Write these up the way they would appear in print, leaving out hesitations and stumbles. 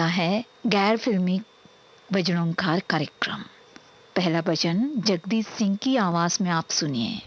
होता है गैर फिल्मी भजनोंकार कार्यक्रम। पहला भजन जगदीश सिंह की आवाज में आप सुनिए।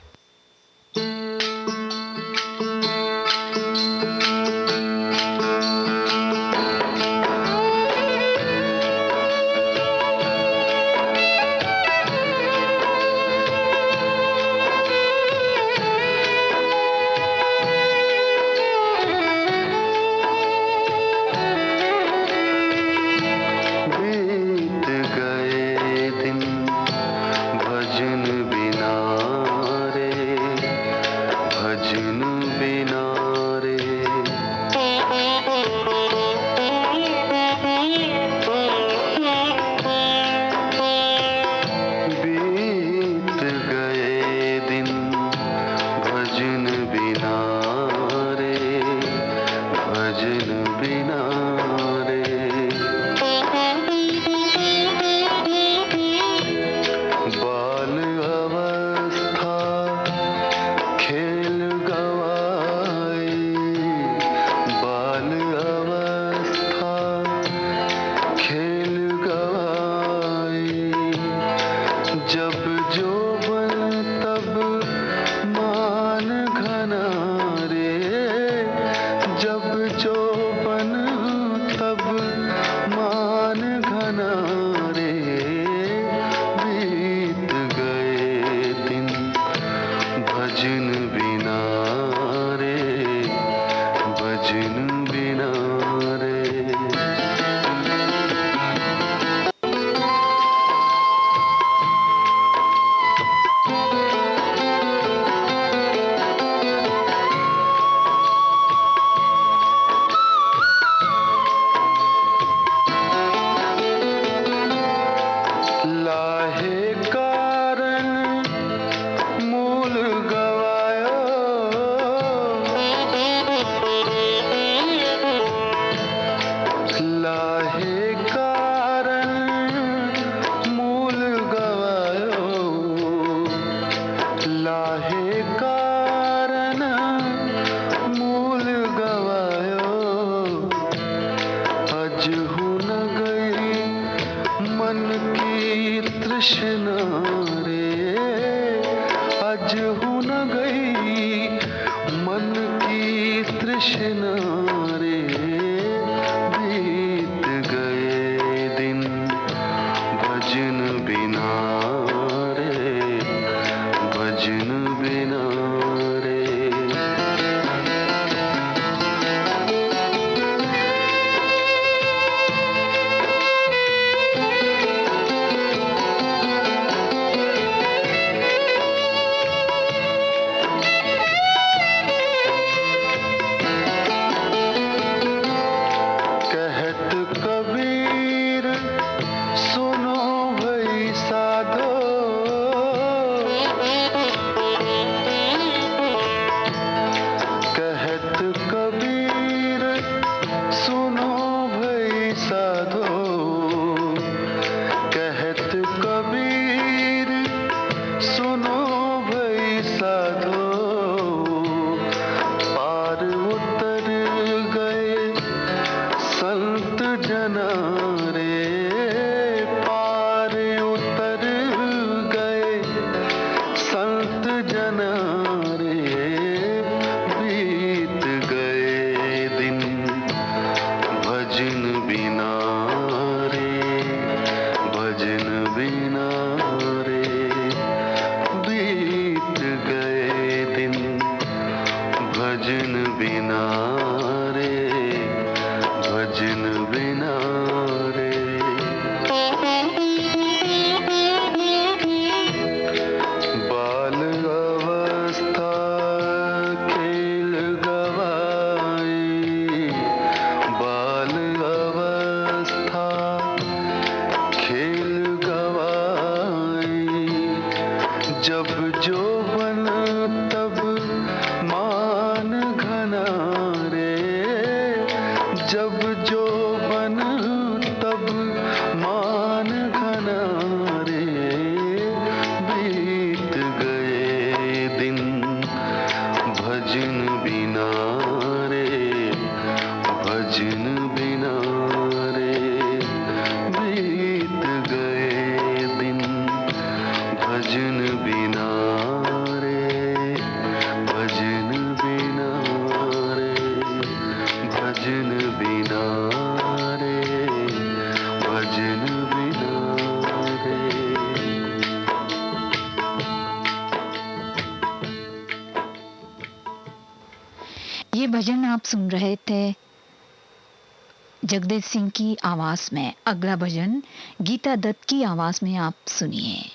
जब जो बन भजन आप सुन रहे थे जगदीश सिंह की आवाज में। अगला भजन गीता दत्त की आवाज में आप सुनिए।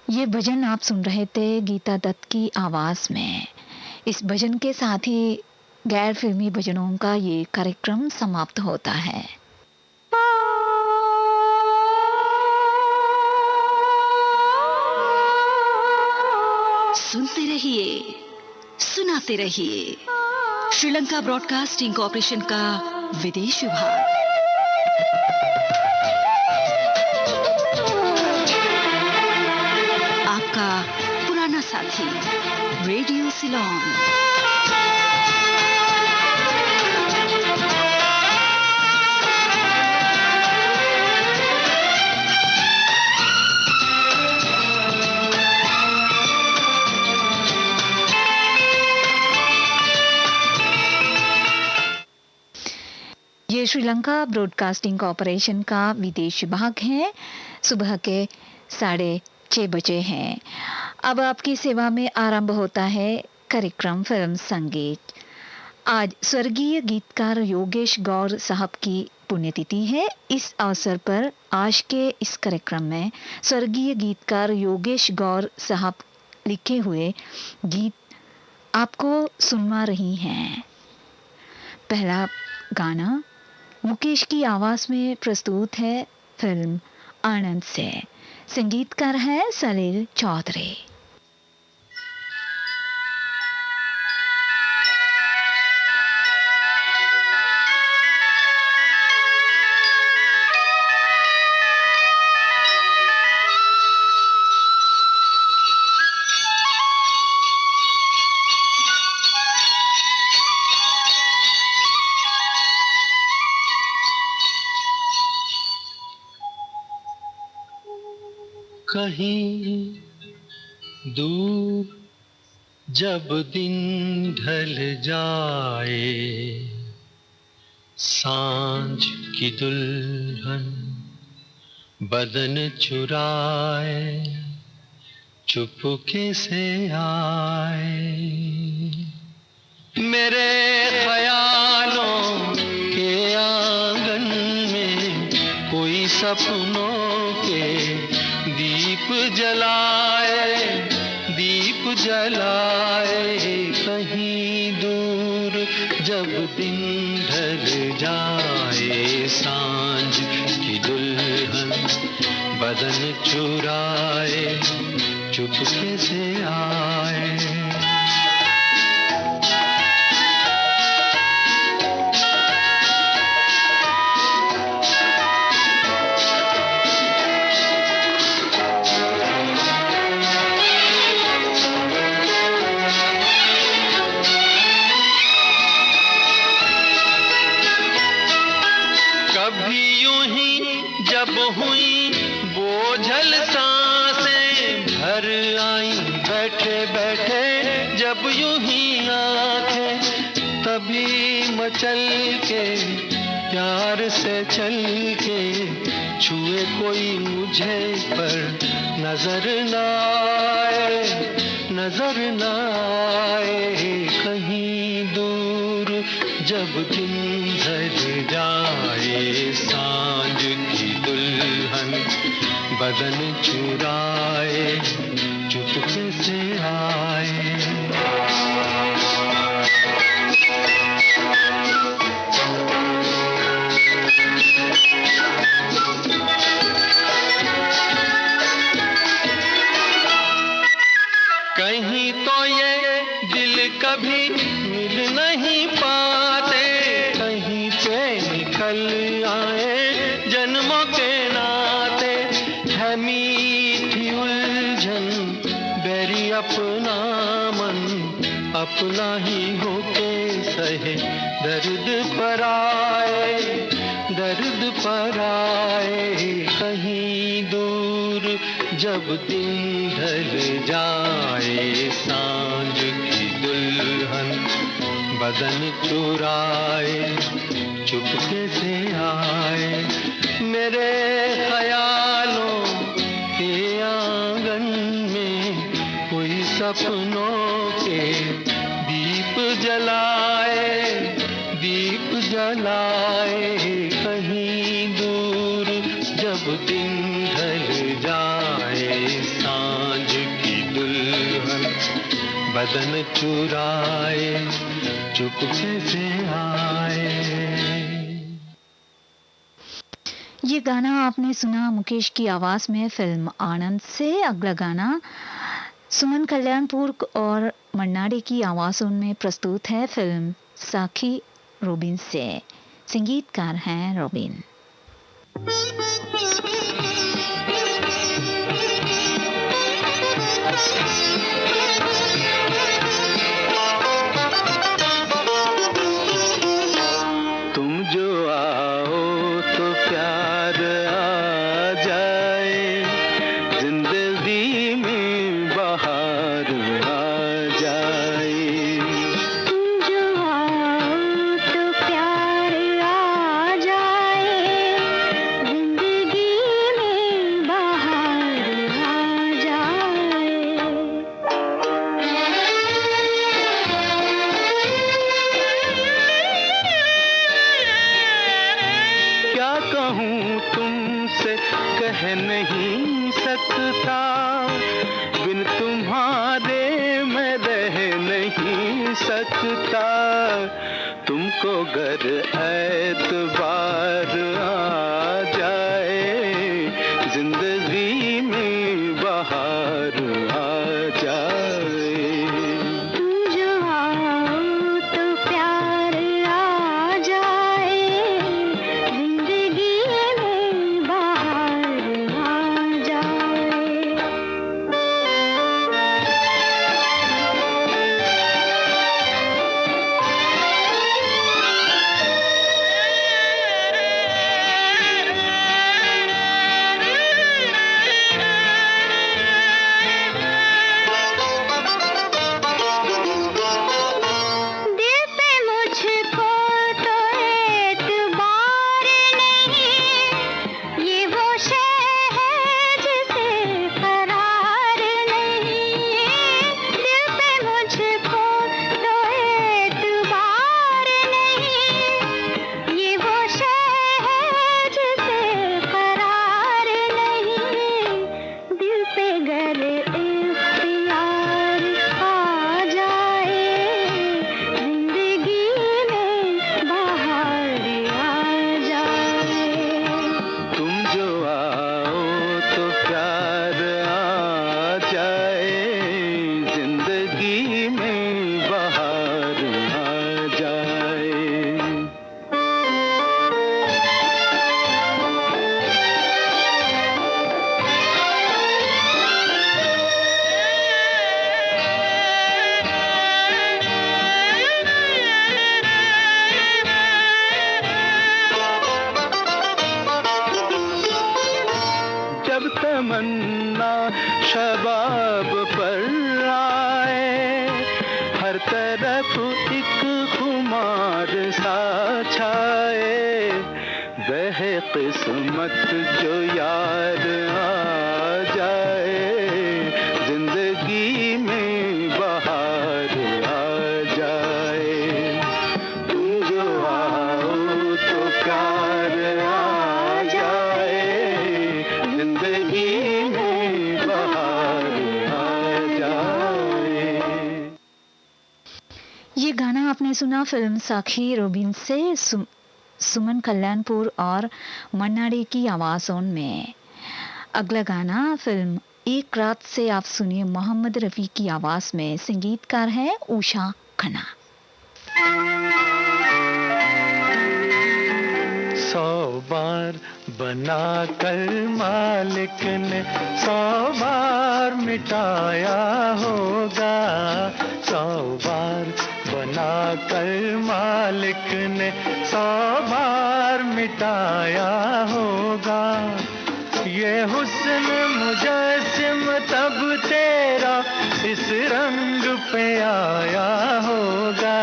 ये भजन आप सुन रहे थे गीता दत्त की आवाज में। इस भजन के साथ ही गैर फिल्मी भजनों का ये कार्यक्रम समाप्त होता है। सुनते रहिए, सुनाते रहिए। श्रीलंका ब्रॉडकास्टिंग कॉर्पोरेशन का विदेश विभाग। आपका पुराना साथी रेडियो सिलोन। ये श्रीलंका ब्रॉडकास्टिंग कॉर्पोरेशन का विदेश विभाग है। सुबह के 6:30 बजे हैं। अब आपकी सेवा में आरंभ होता है कार्यक्रम फिल्म संगीत। आज स्वर्गीय गीतकार योगेश गौर साहब की पुण्यतिथि है। इस अवसर पर आज के इस कार्यक्रम में स्वर्गीय गीतकार योगेश गौर साहब लिखे हुए गीत आपको सुनवा रही हैं। पहला गाना मुकेश की आवाज में प्रस्तुत है फिल्म आनंद से। संगीतकार है सलील चौधरी। कहीं दूर जब दिन ढल जाए, सांझ की दुल्हन बदन चुराए चुपके से आए। मेरे ख्यालों के आंगन में कोई सपनों के दीप जलाए, दीप जलाए। कहीं दूर जब दिन ढल जाए, सांझ की दुल्हन बदन चुराए चुपके से आए। जब हुई बोझल सांसें भर आई बैठे बैठे, जब यूं ही आंखें तभी मचल के प्यार से चल के छुए कोई मुझे पर नजर न आए, नजर न आए। कहीं दूर जब दिन ढल जाए, सांझ की दुल्हन बदन चुराए चुपके से आए। कहीं तो ये दिल कभी मिल नहीं पाते, कहीं से निकल आए जन्मों के नाते। है मीठी उलझन बेरी अपना मन, अपना ही होके सहे दर्द पर आए, दर्द पर आए। कहीं दूर जब दिन ढल जाए, सांझ की दुल्हन बदन चुराए चुपके से आए। मेरे ख्यालों के आंगन में कोई सपनों के दीप जलाए, दीप जलाए। कहीं दूर जब दिन ढल जाए, सांझ की दुल्हन बदन चुराए चुपके से आए। ये गाना आपने सुना मुकेश की आवाज में फिल्म आनंद से। अगला गाना सुमन कल्याणपुर और मन्नाडे की आवाज़ों में प्रस्तुत है फिल्म साखी रोबिन से। संगीतकार हैं रोबिन। तुम जो आओ तो प्यार आ जाए, जिंदगी में बहार आ जाए। तुम जो आओ तो प्यार आ जाए, जिंदगी में बहार आ जाए। क्या कहूँ तुमसे कह नहीं सकता, बिन तुम्हारे मैं रह नहीं सकता। तुमको गर एतबार आ जाए, जिंदगी में बहार आ जाए। तुम जो आओ तो प्यार आ जाए, जिंदगी में बहार आ जाए। तमन्ना शबाब पर आए, हर तरफ एक खुमार सा छाए, बहे किस्मत जो यार आ जाए, जिंदगी में बहार आ जाए। तुम जो आओ तो प्यार आ जाए, जिंदगी में बहार आ जाए। ये गाना आपने सुना फिल्म साखी रोबिन से सुमन कल्याणपुर और मन्ना डे की आवाज़ों में। अगला गाना फिल्म एक रात से आप सुनिए मोहम्मद रफ़ी की आवाज़ में। संगीतकार है उषा खन्ना। 100 बार बना कर मालिक ने 100 बार मिटाया होगा, 100 बार बना कर मालिक ने 100 बार मिटाया होगा। ये हुस्न मुजस्सिम तब तेरा इस रंग पे आया होगा,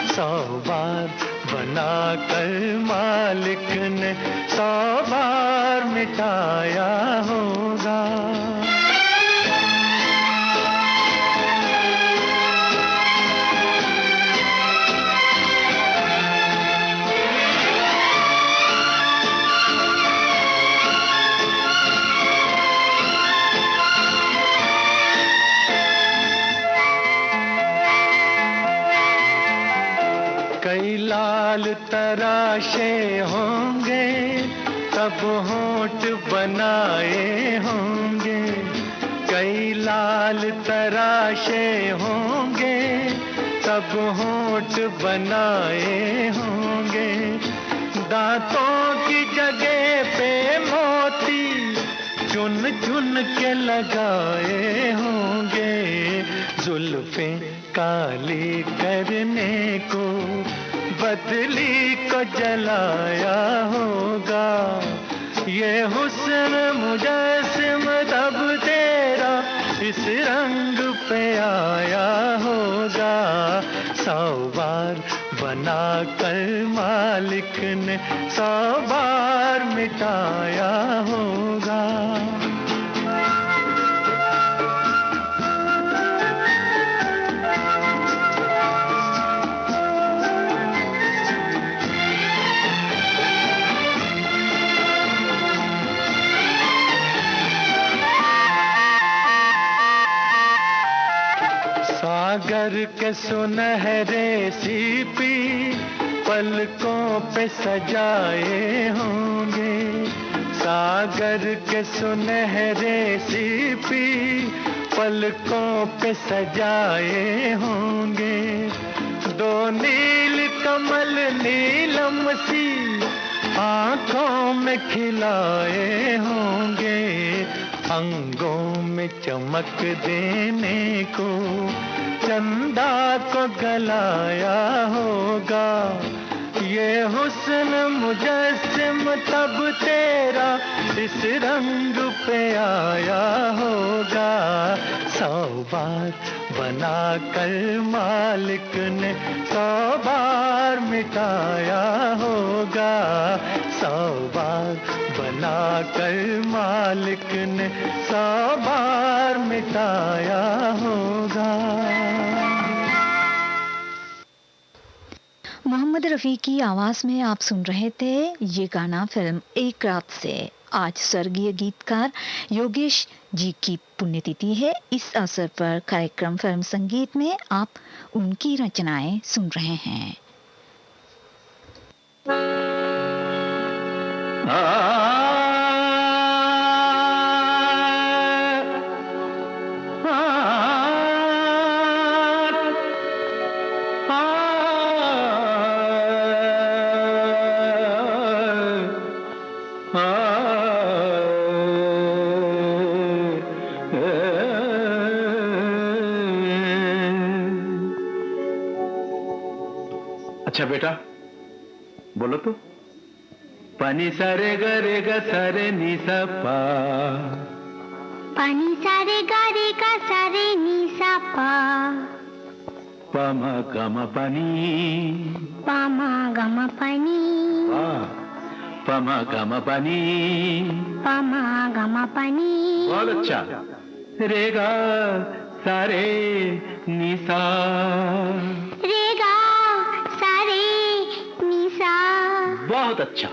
100 बार बना कर मालिक ने 100 बार मिटाया होगा। कई लाल तराशे होंगे तब होंठ बनाए होंगे, कई लाल तराशे होंगे तब होंठ बनाए होंगे। दांतों की जगह पे मोती चुन चुन के लगाए होंगे, जुल्फें काली करने को बदली को जलाया होगा। ये हुस्न मुजस्सिम तब तेरा इस रंग पे आया होगा, 100 बार बना कर मालिक ने 100 बार मिटाया होगा। सागर के सुनहरे सीपी पलकों पे सजाए होंगे, सागर के सुनहरे सीपी पलकों पे सजाए होंगे। दो नील कमल नीलम सी आंखों में खिलाए होंगे, अंगों में चमक देने को चंदा को गलाया होगा। ये हुस्न मुजस्सिम तब तेरा इस रंग पे आया होगा, 100 बार बना कर मालिक ने 100 बार मिटाया होगा, 100 बार बना कर मालिक ने 100 बार मिटाया होगा। मोहम्मद रफ़ी की आवाज़ में आप सुन रहे थे ये गाना फिल्म एक रात से। आज स्वर्गीय गीतकार योगेश जी की पुण्यतिथि है। इस अवसर पर कार्यक्रम फिल्म संगीत में आप उनकी रचनाएं सुन रहे हैं। अच्छा बेटा बोलो तो। पानी सारे गरे ग सारे नी सा पा, पानी सारे गारे का सारे नी सा पा पमा गमा पानी पामा गमा पानी पमा गमा पानी पामा गमा पानी। बहुत अच्छा। रेगा सारे निशा रेगा सारे निशा। बहुत अच्छा।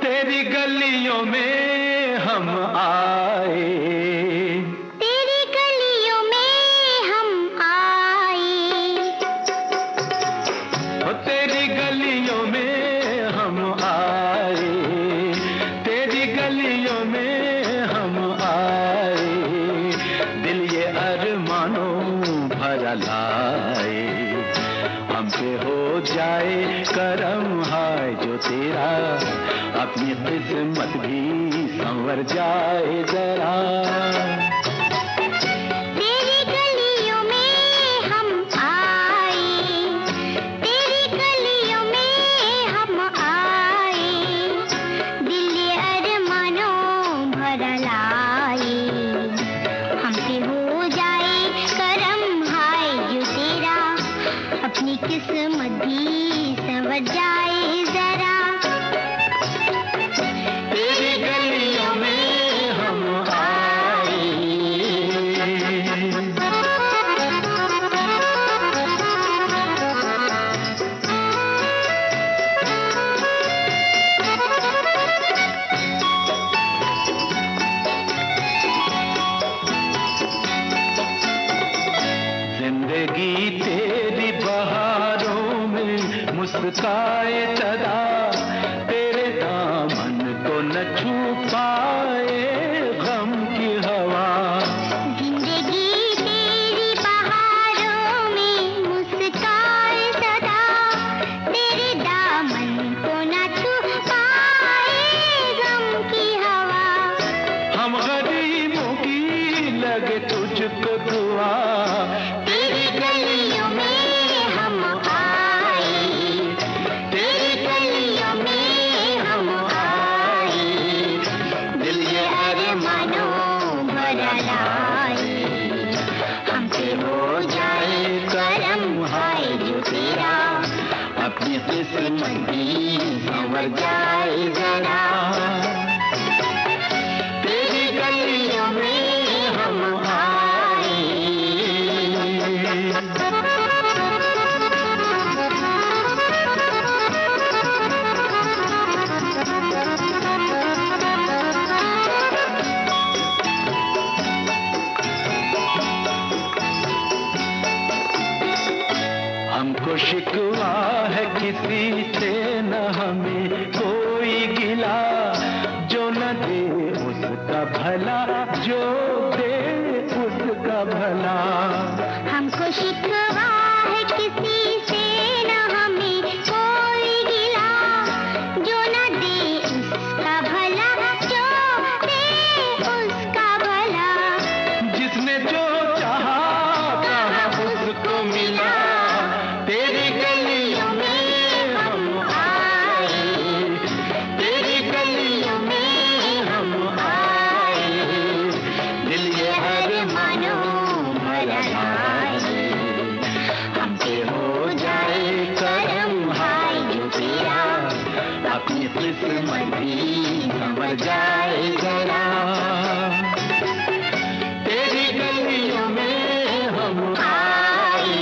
तेरी गलियों में हम आए तेरी गलियों में हम आए तेरी गलियों में हम आए तेरी गलियों में हम आए दिल ये अरमानों भरा लाए हम पे हो जाए करम हाय जो तेरा अपनी किस्मत भी संवर जाए जरा। तेरी गलियों में हम आए तेरी गलियों में हम आए दिल ये अरमानों भरा लाए हम पे हो जाए करम हाय जो तेरा अपनी किस्मत भी संवर जाए जरा। तेरी गलियों में हम आए जिंदगी तेरी बहारों में मुस्काए सदा तेरे दामन को न छू पाए गम की हवा। जिंदगी तेरी बहारों में मुस्काए सदा तेरे दामन को न छू पाए गम की हवा। हम गरीबों की लगे तुझको दुआ तेरी गलियों में हम आए तेरी गलियों में हम आए दिल ये अरमानों भरा लाए हम पे हो जाए करम हाय जो तेरा अपनी किस्मत भी संवर जाए जरा। तेरी गलियों में हम आए हमको शिकवा है किसी से न हमें कोई गिला जो न दे उसका भला जो दे उसका भला। हमको शिकवा है किसी से न हमें कोई गिला जो न दे उसका भला जो दे उसका भला। जिसने जो चाहा कहा उसको मिला तेरी गलियों में हम आए तेरी गलियों में हम आए दिल ये अरमानों भरा लाए हम पे हो जाए करम हाय जो तेरा अपनी किस्मत भी संवर जाए जरा। तेरी गलियों में हम आए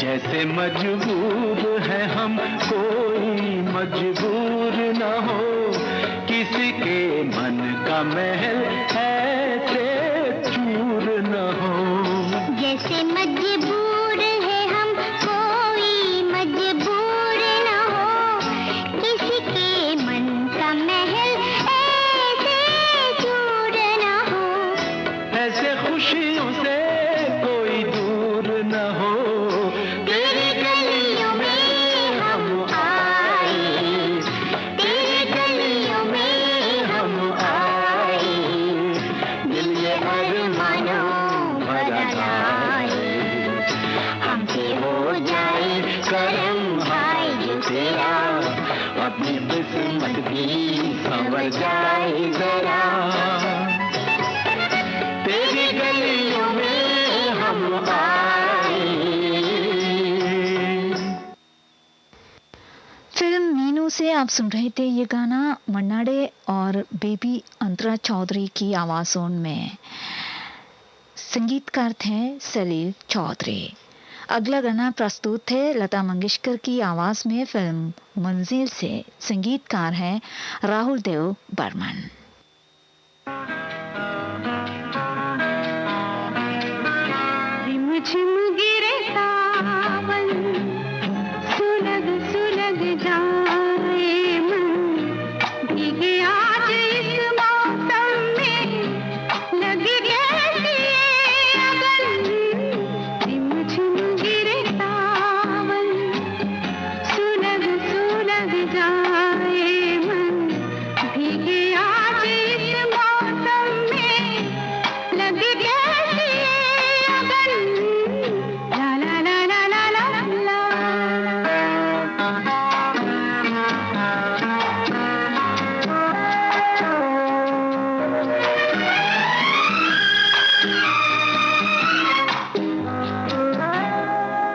जैसे मजबूर है हम कोई मजबूर न हो किसी के मन का महल ऐसे चूर न हो। जैसे मजबूर है हम कोई मजबूर न हो किसी के मन का महल ऐसे दूर न हो। ऐसे खुशियों से कोई दूर न हो तेरी गलियों में हम आए तेरी गलियों में हम आए अपनी किस्मत भी संवर जाए जरा, तेरी गलियों में हम आए। फिल्म मीनू से आप सुन रहे थे ये गाना मन्ना डे और बेबी अंतरा चौधरी की आवाज़ों में। संगीतकार थे सलील चौधरी। अगला गाना प्रस्तुत है लता मंगेशकर की आवाज़ में फिल्म मंजिल से। संगीतकार हैं राहुल देव बर्मन। रिमझिम गिरे सावन, सुलग सुलग जाए मन, भीगे आज इस मौसम में, लगी कैसी ये अगन। रिमझिम गिरे सावन, सुलग सुलग जाए मन, भीगे आज इस मौसम में, लगी कैसी ये अगन। ला ला ला ला ला ला ला।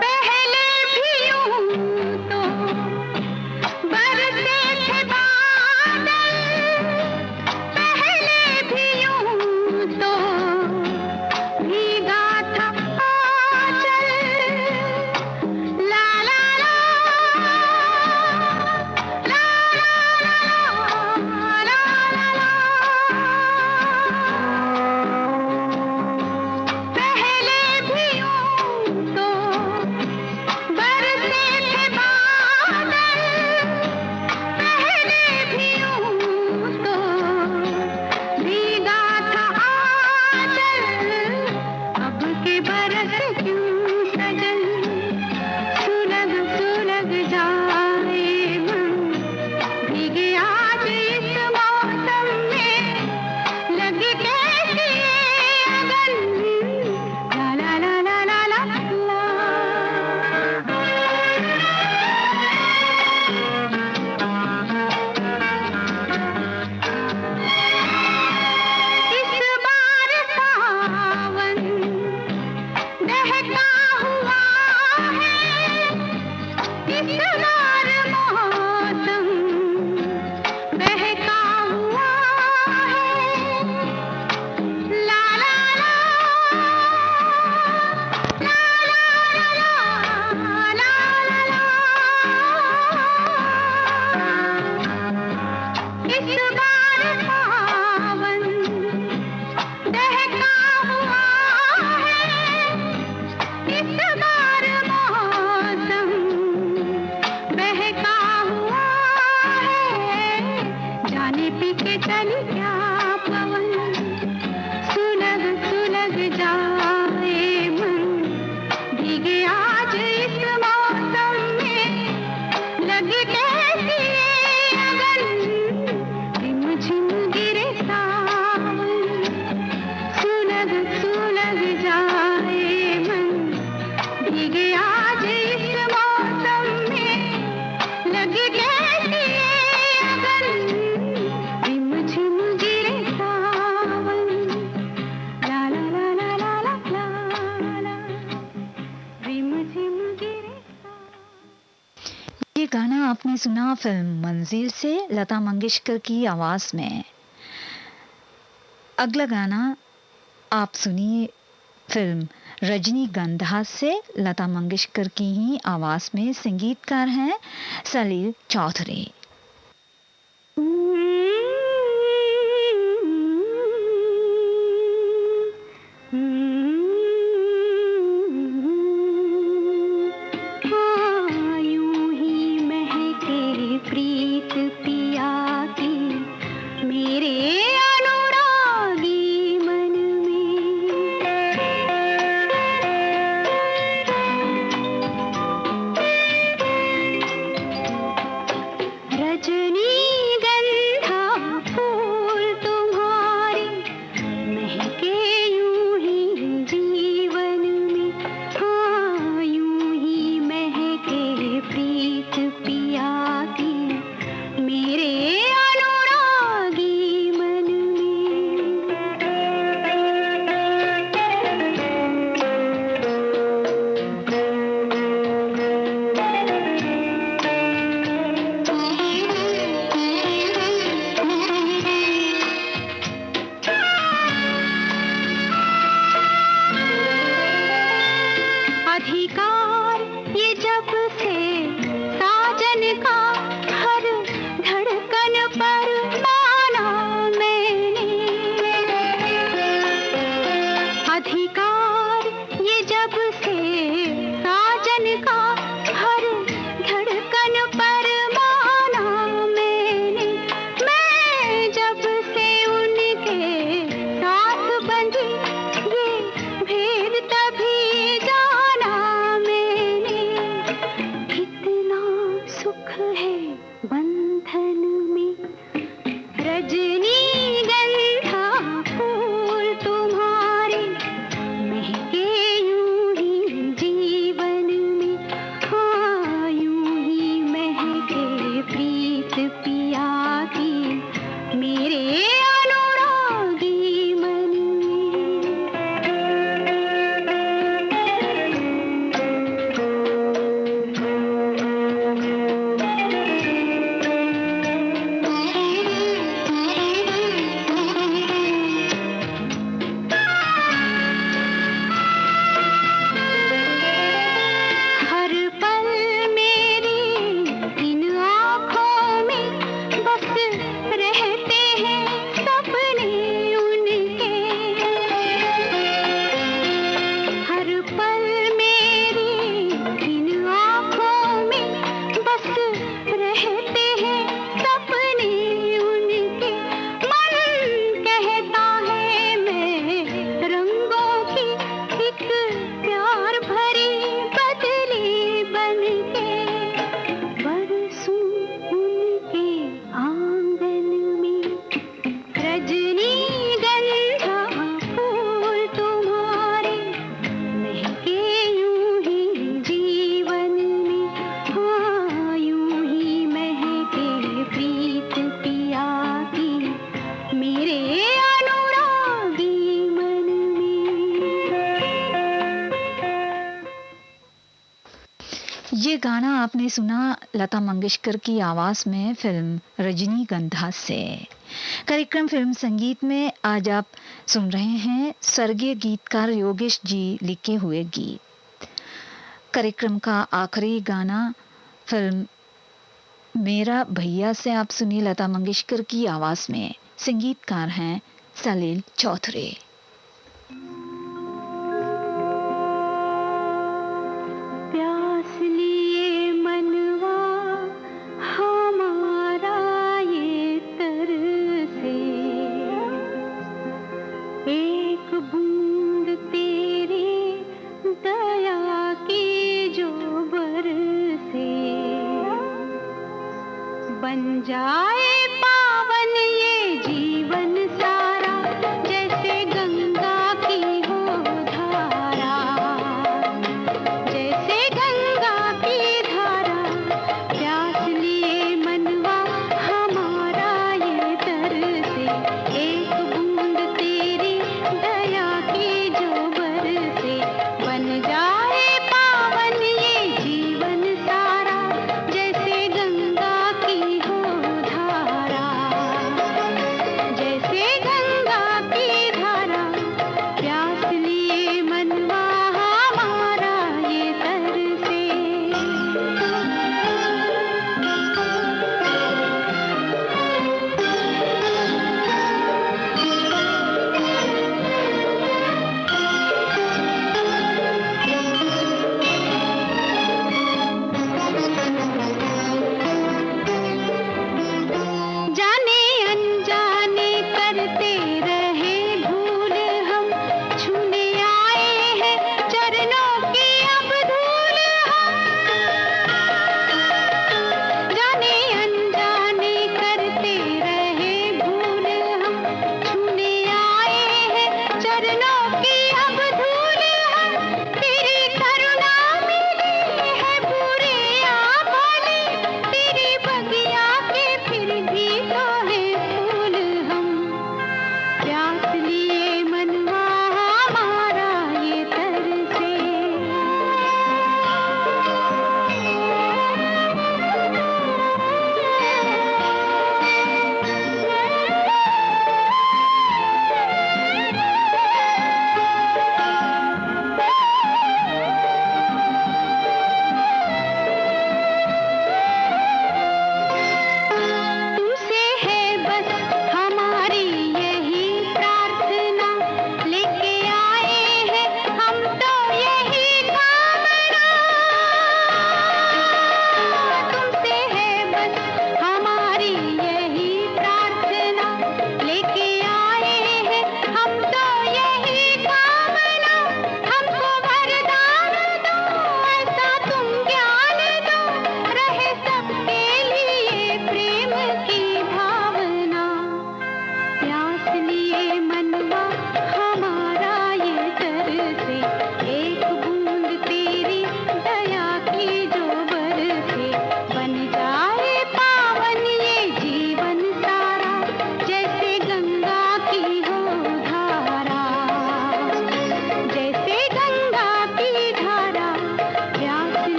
पहले भी यूं तो बरसे थे बादल, पहले भी यूं तो भीगा था आंचल। ला ला ला ला ला ला ला। पहले भी यूं तो बरसे थे बादल, पहले भी यूं तो भीगा था आंचल। अब के बरस क्यों सजन, सुलग सुलग जाए मन, भीगे आज इस मौसम में, लगी कैसी ये अगन। ला ला ला ला ला ला ला। इस बार सावन दहका हुआ है, इस बार मौसम बहका हुआ है। ला ला ला ला ला ला ला ला। इस बार सावन दहका हुआ है, इस बार मौसम बहका हुआ है। जाने पी के चली क्या पवन, सुलग सुलग जाए मन, भीगे आज इस मौसम में, लगी कैसी ये अगन। रिमझिम गिरे सावन, सुलग सुलग जाए मन, भीगे आज इस मौसम में, लगी कैसी ये अगन। रिमझिम गिरे सावन, ला ला ला ला ला ला ला। रिमझिम गिरे सावन। ये गाना आपने सुना फिल्म मंजिल से लता मंगेशकर की आवाज़ में। अगला गाना आप सुनिए फिल्म रजनीगंधा से लता मंगेशकर की ही आवाज़ में। संगीतकार हैं सलील चौधरी। यूं ही महके प्रीत पिया की, मेरे अनुरागी मन में। से साजन का हर धड़कन पर माना मैंने अधिकार, ये जब से साजन का हर धड़कन पर माना मैंने। मैं जब से उनके साथ बंधी ये भेद तभी जाना मैंने। कितना सुख है बंधन में, रजनीगंधा फूल तुम्हारे महके यूं ही जीवन में। हाँ, यूं ही महके प्रीत पिया की मेरे अनुरागी मन हर पल मेरी इन आँखों में बस रहते हैं सपने उनके। हर पल मेरी इन आँखों में बस रहते हैं सपने उनके। मन कहता है मैं रंगों की एक प्यार भरी बदली बनके बरसूं उनके आंगन में। रजनीगंधा फूल तुम्हारे महके यूं ही जीवन में। हाँ, यूं ही महके प्रीत पिया की मेरे अनुरागी मन में। ये गाना आपने सुना लता मंगेशकर की आवाज में फिल्म रजनीगंधा से। कार्यक्रम फिल्म संगीत में आज आप सुन रहे हैं स्वर्गीय गीतकार योगेश जी लिखे हुए गीत। कार्यक्रम का आखिरी गाना फिल्म मेरा भैया से आप सुनिए लता मंगेशकर की आवाज में। संगीतकार हैं सलील चौधरी। प्यास लिए मनवा हमारा ये तरसे, एक बूंद तेरी दया की जो बरसे, बन जाए पावन ये जीवन सारा जैसे गंगा की हो धारा। जैसे गंगा की धारा प्यास लिए मनवा हमारा ये तरसे, एक बूंद तेरी दया की जो बरसे, बन जाए पावन ये जीवन सारा जैसे गंगा की हो धारा।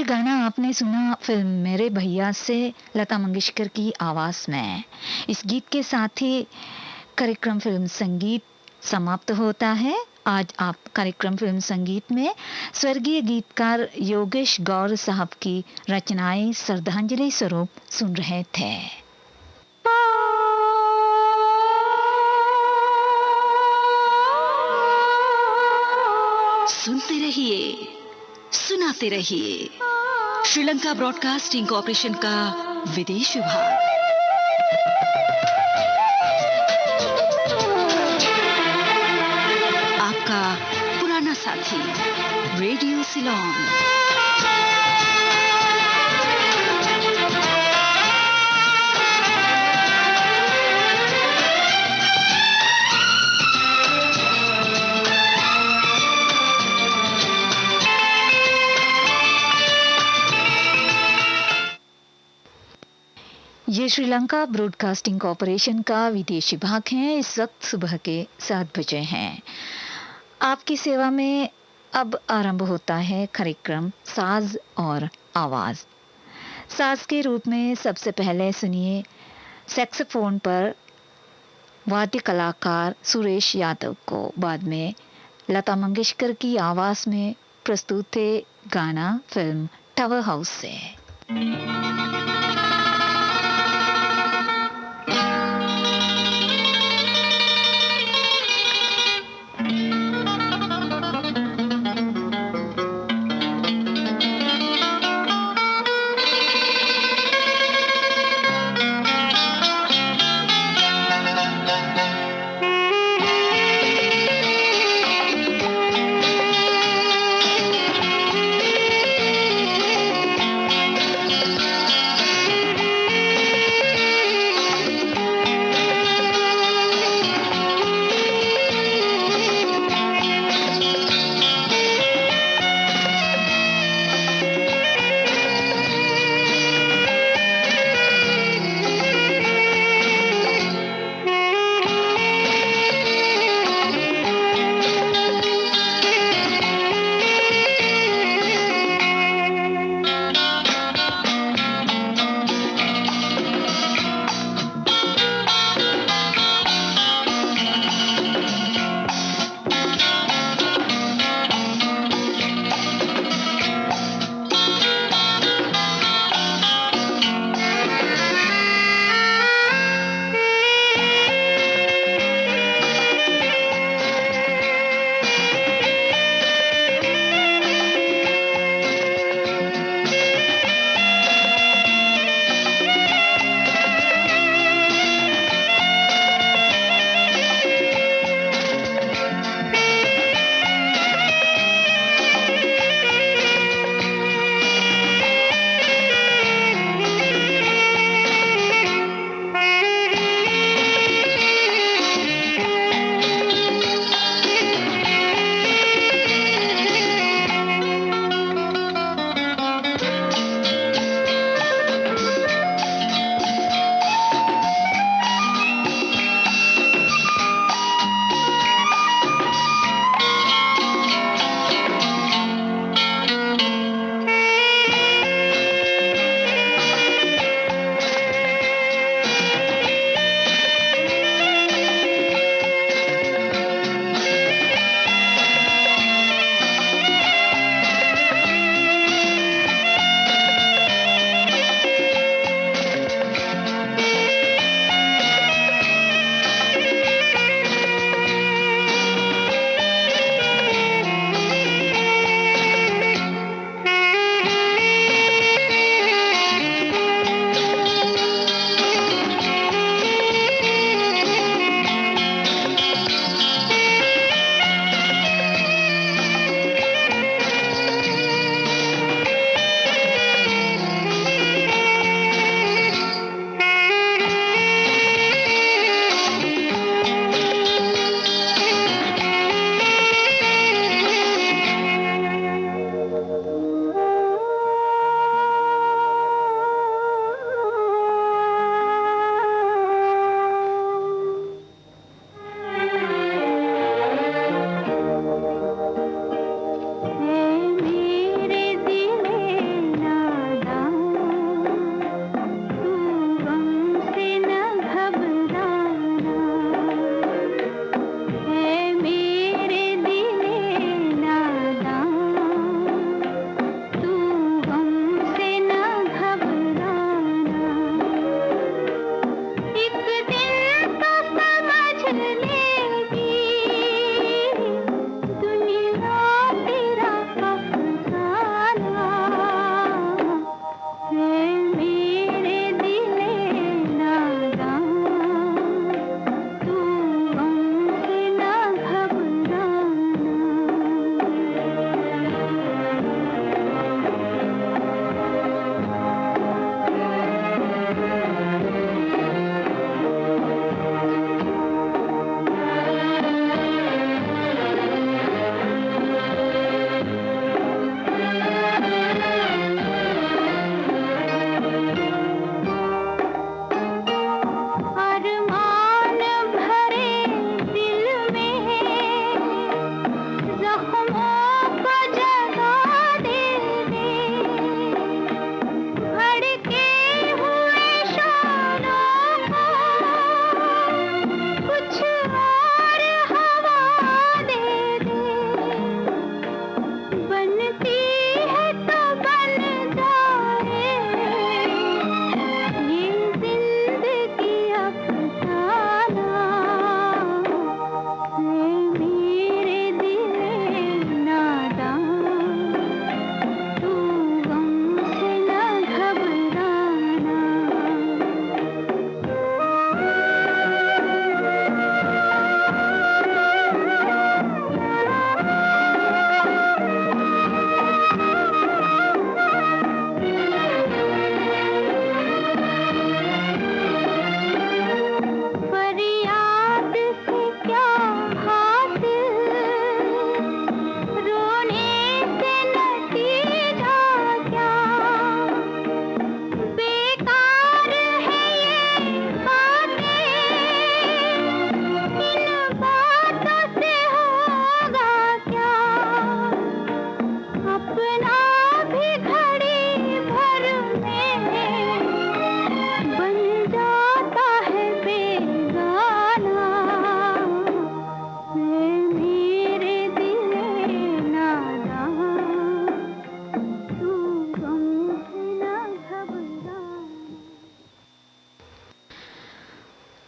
ये गाना आपने सुना फिल्म मेरे भैया से लता मंगेशकर की आवाज में। इस गीत के साथ ही कार्यक्रम फिल्म संगीत समाप्त होता है। आज आप कार्यक्रम फिल्म संगीत में स्वर्गीय गीतकार योगेश गौर साहब की रचनाएं श्रद्धांजलि स्वरूप सुन रहे थे। सुनते रहिए, सुनाते रहिए। श्रीलंका ब्रॉडकास्टिंग कॉर्पोरेशन का विदेश विभाग। आपका पुराना साथी रेडियो सिलोन। ये श्रीलंका ब्रॉडकास्टिंग कॉरपोरेशन का विदेश विभाग है। इस वक्त सुबह के 7 बजे हैं। आपकी सेवा में अब आरंभ होता है कार्यक्रम साज और आवाज। साज के रूप में सबसे पहले सुनिए सैक्सोफोन पर वाद्य कलाकार सुरेश यादव को। बाद में लता मंगेशकर की आवाज में प्रस्तुत है गाना फिल्म टावर हाउस से।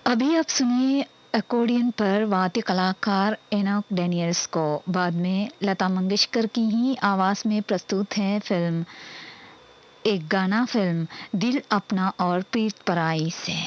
अभी आप सुनिए अकॉर्डियन पर वाद्य कलाकार एनोक डैनियल्स को। बाद में लता मंगेशकर की ही आवाज में प्रस्तुत है फिल्म एक गाना फिल्म दिल अपना और प्रीत पराई से।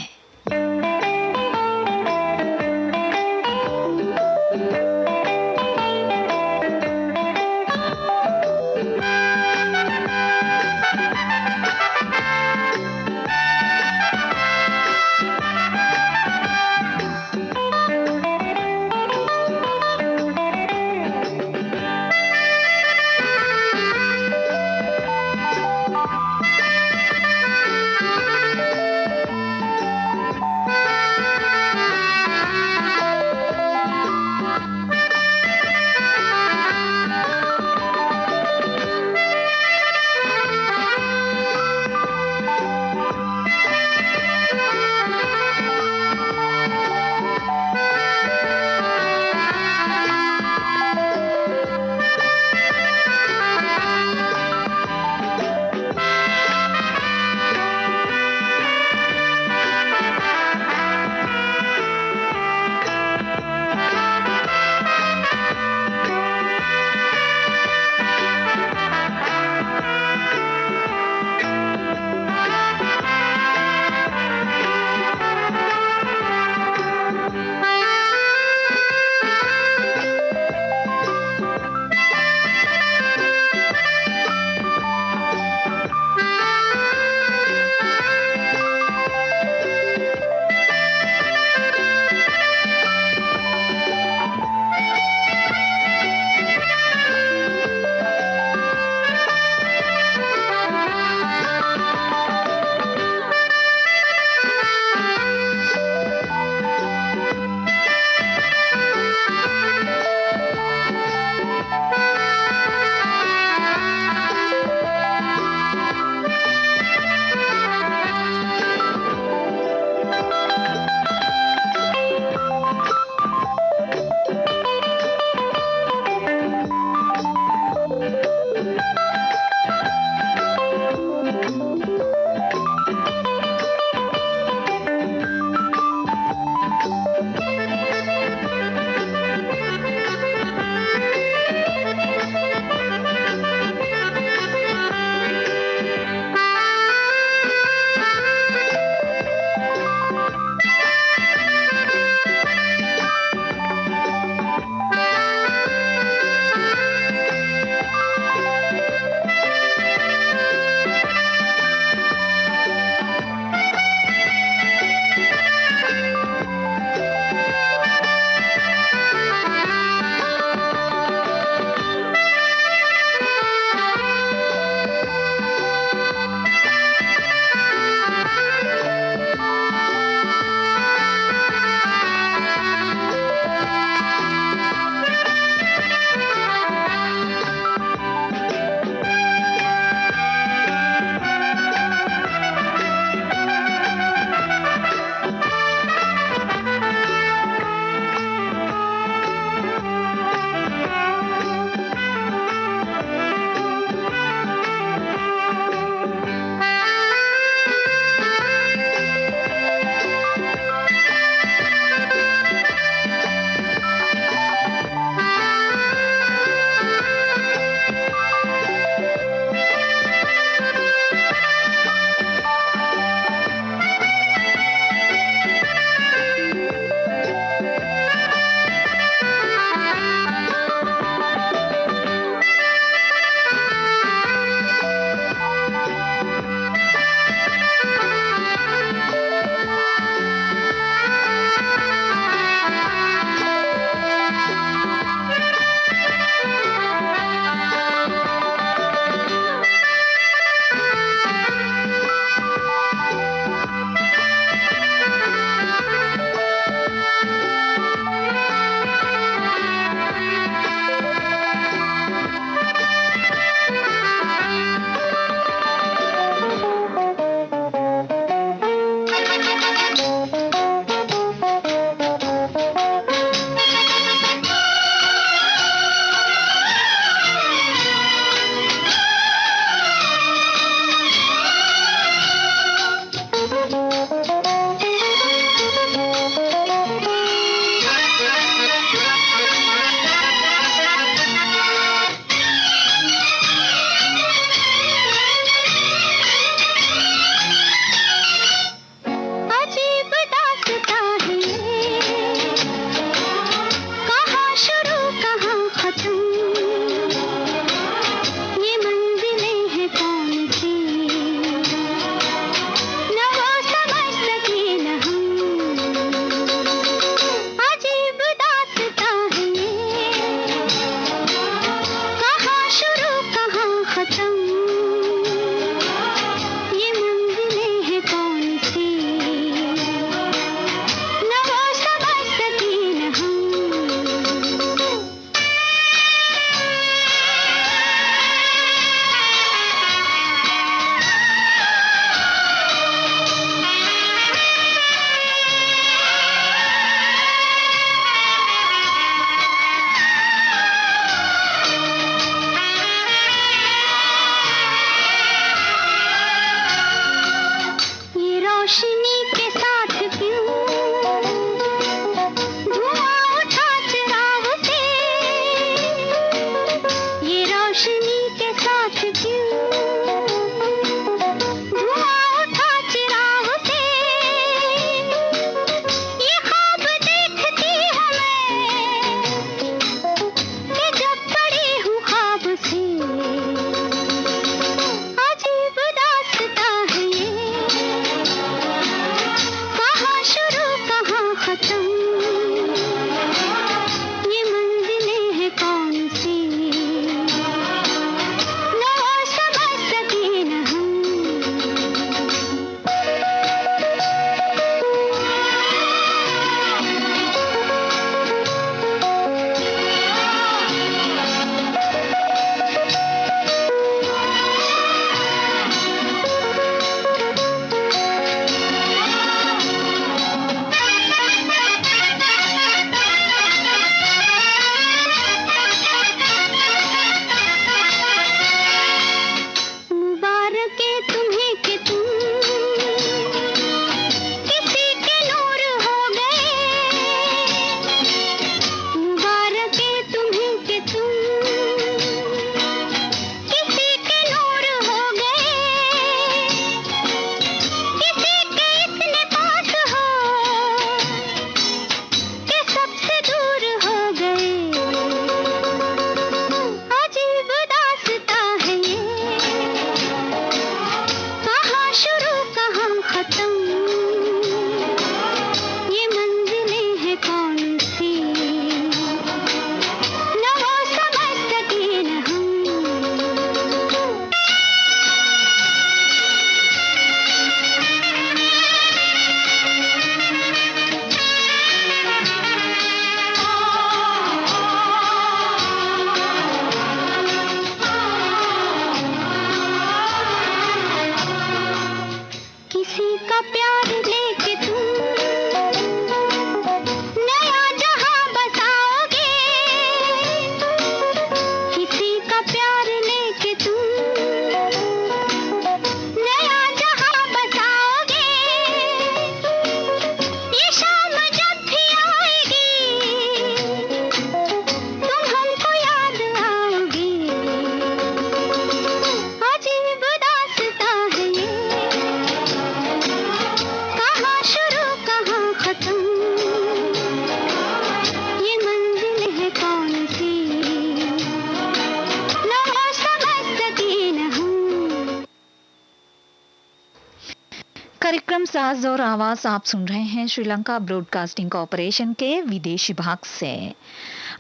साज और आवाज आप सुन रहे हैं श्रीलंका ब्रॉडकास्टिंग कॉरपोरेशन के विदेशी भाग से।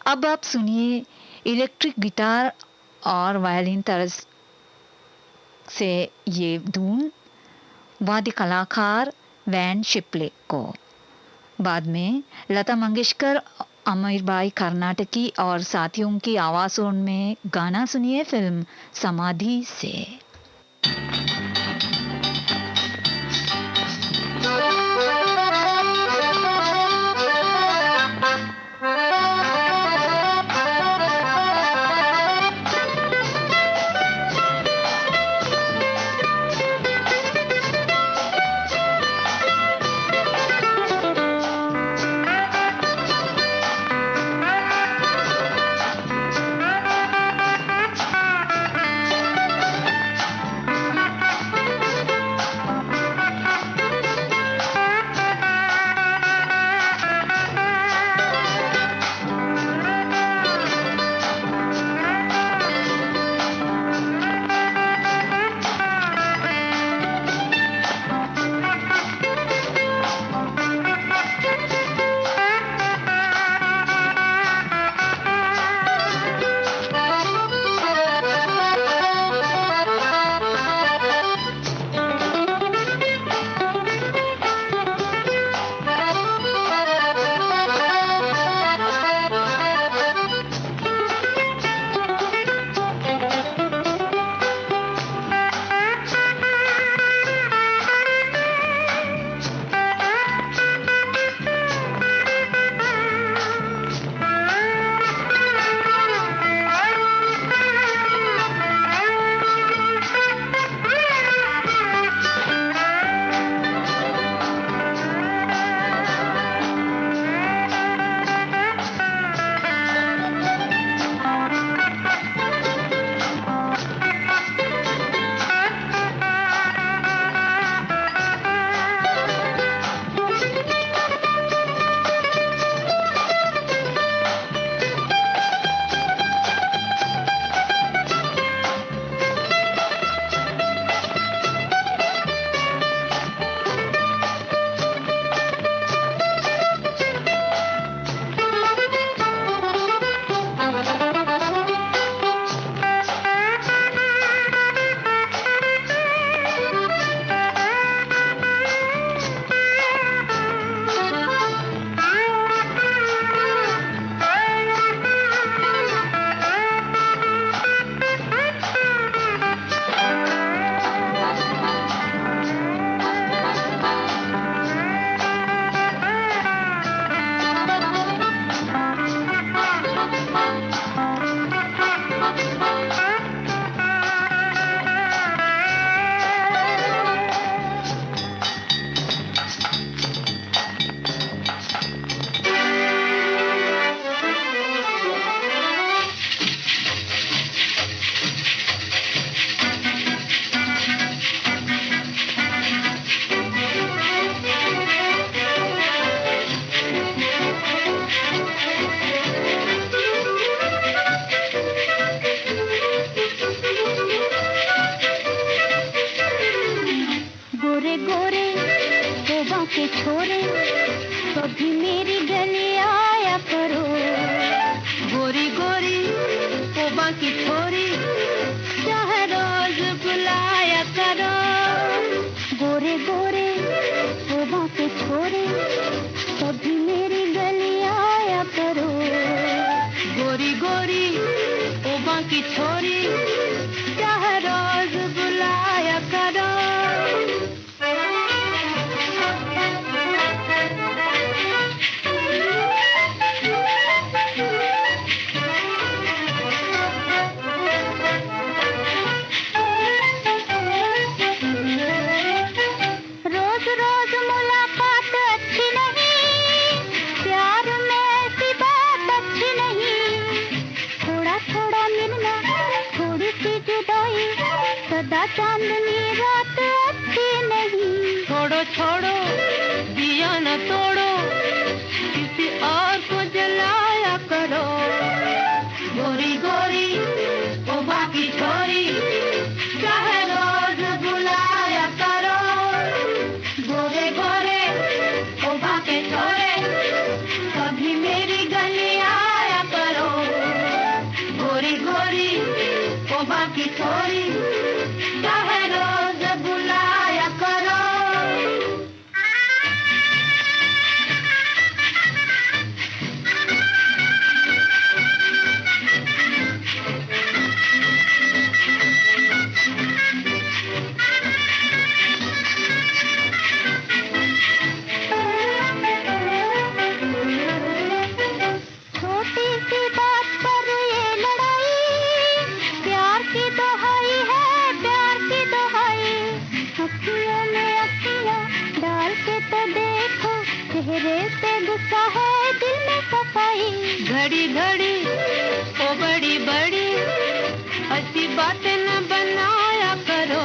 अब आप सुनिए इलेक्ट्रिक गिटार और वायलिन तर्ज से ये धुन वाद्य कलाकार वैन शिपले को। बाद में लता मंगेशकर, अमीरबाई कर्नाटकी और साथियों की आवाज़ों में गाना सुनिए फिल्म समाधि से। गोरे गोरी गोरी ओ बाकी थोड़ी चाहे रोज बुलाया करो छोटी सी बात पर ये लड़ाई प्यार की दोहाई है प्यार की दोहाई अखियों में अखियाँ डाल के तो देखो चेहरे पे गुस्सा है दिल में सफाई घड़ी घड़ी ओ बड़ी बड़ी ऐसी बातें न बनाया करो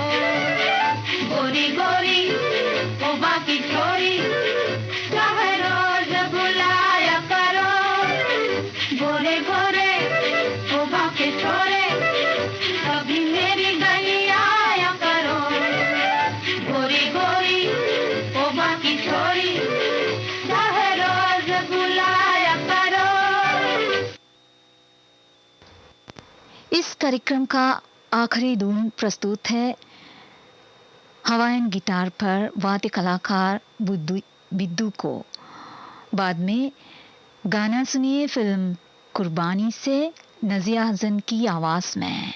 गोरी गोरी ओ बाकी छोरी चाहे रोज बुलाया करो गोरे गोरे ओ बाकी छोरे कभी मेरी गली आया करो गोरी गोरी ओ बाकी छोरी चाहे रोज बुलाया करो। इस कार्यक्रम का आखिरी धुन प्रस्तुत है हवाइन गिटार पर वाद्य कलाकार बिद्दू को। बाद में गाना सुनिए फिल्म कुर्बानी से नजिया हसन की आवाज में।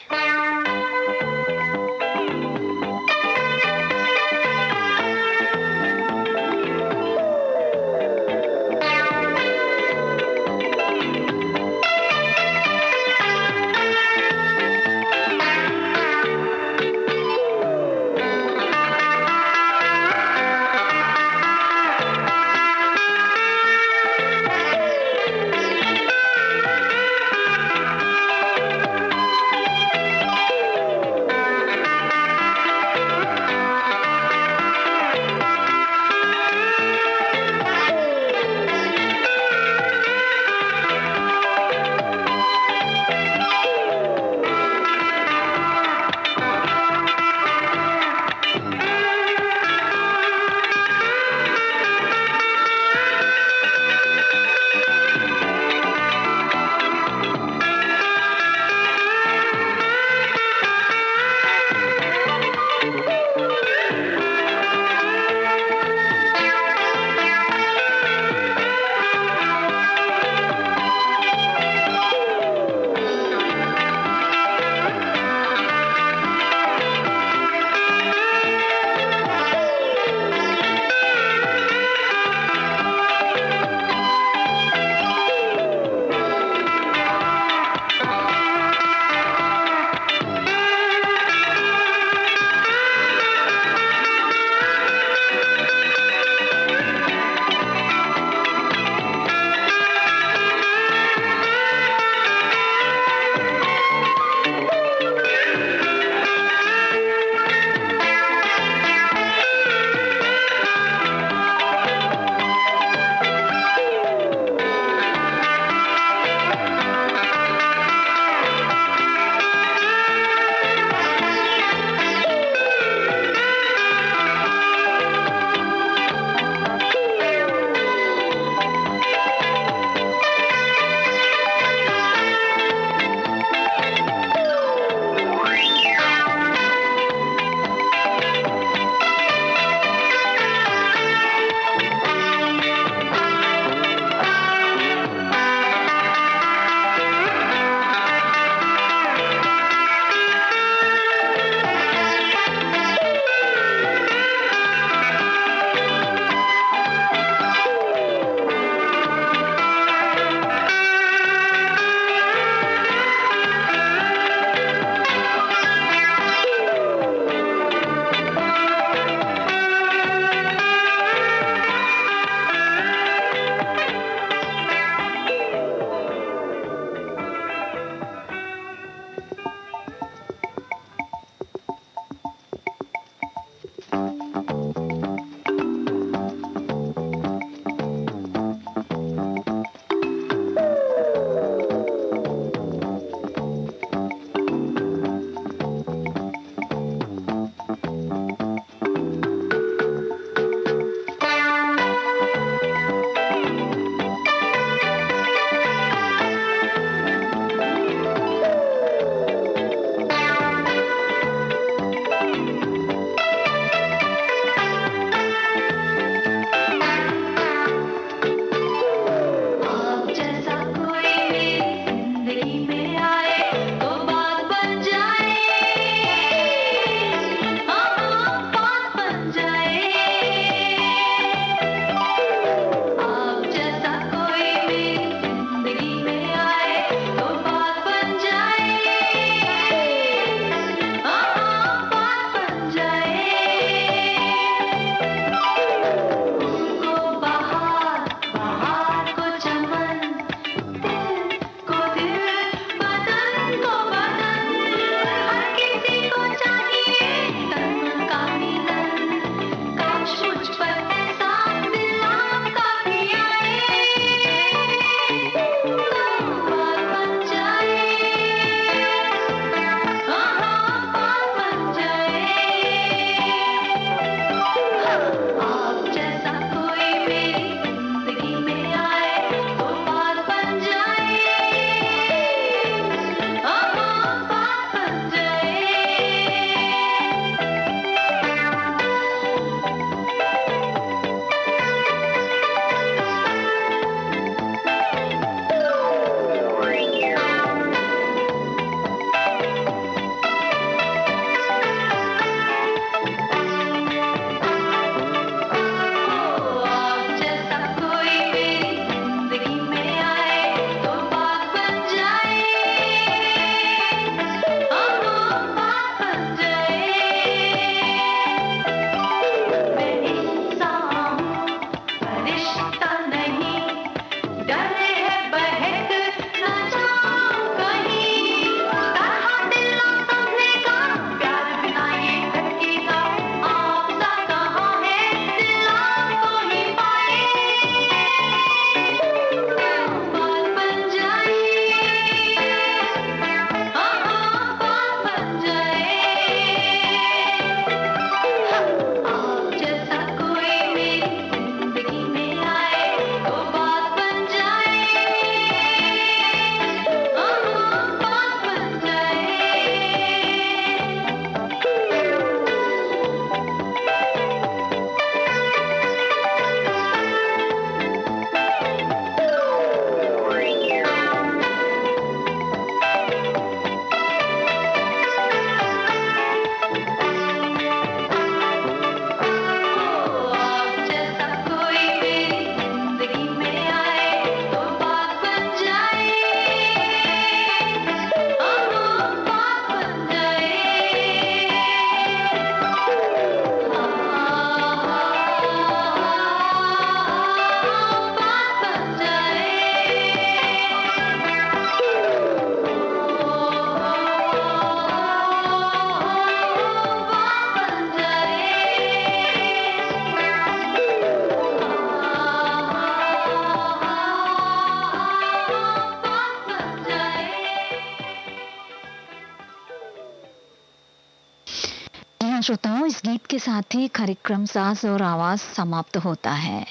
हाँ श्रोताओं, इस गीत के साथ ही कार्यक्रम सास और आवाज समाप्त होता है।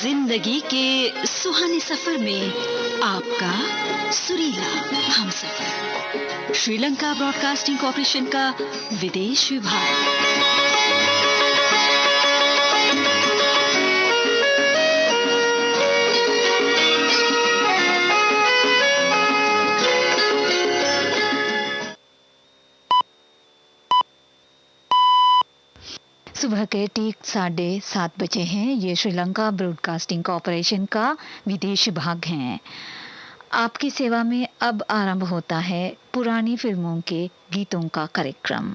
जिंदगी के सुहाने सफर में आपका सुरीला हमसफर, श्रीलंका ब्रॉडकास्टिंग कॉर्पोरेशन का विदेश विभाग। सुबह के ठीक 7:30 बजे हैं। ये श्रीलंका ब्रॉडकास्टिंग कॉर्पोरेशन का विदेश विभाग है। आपकी सेवा में अब आरंभ होता है पुरानी फिल्मों के गीतों का कार्यक्रम।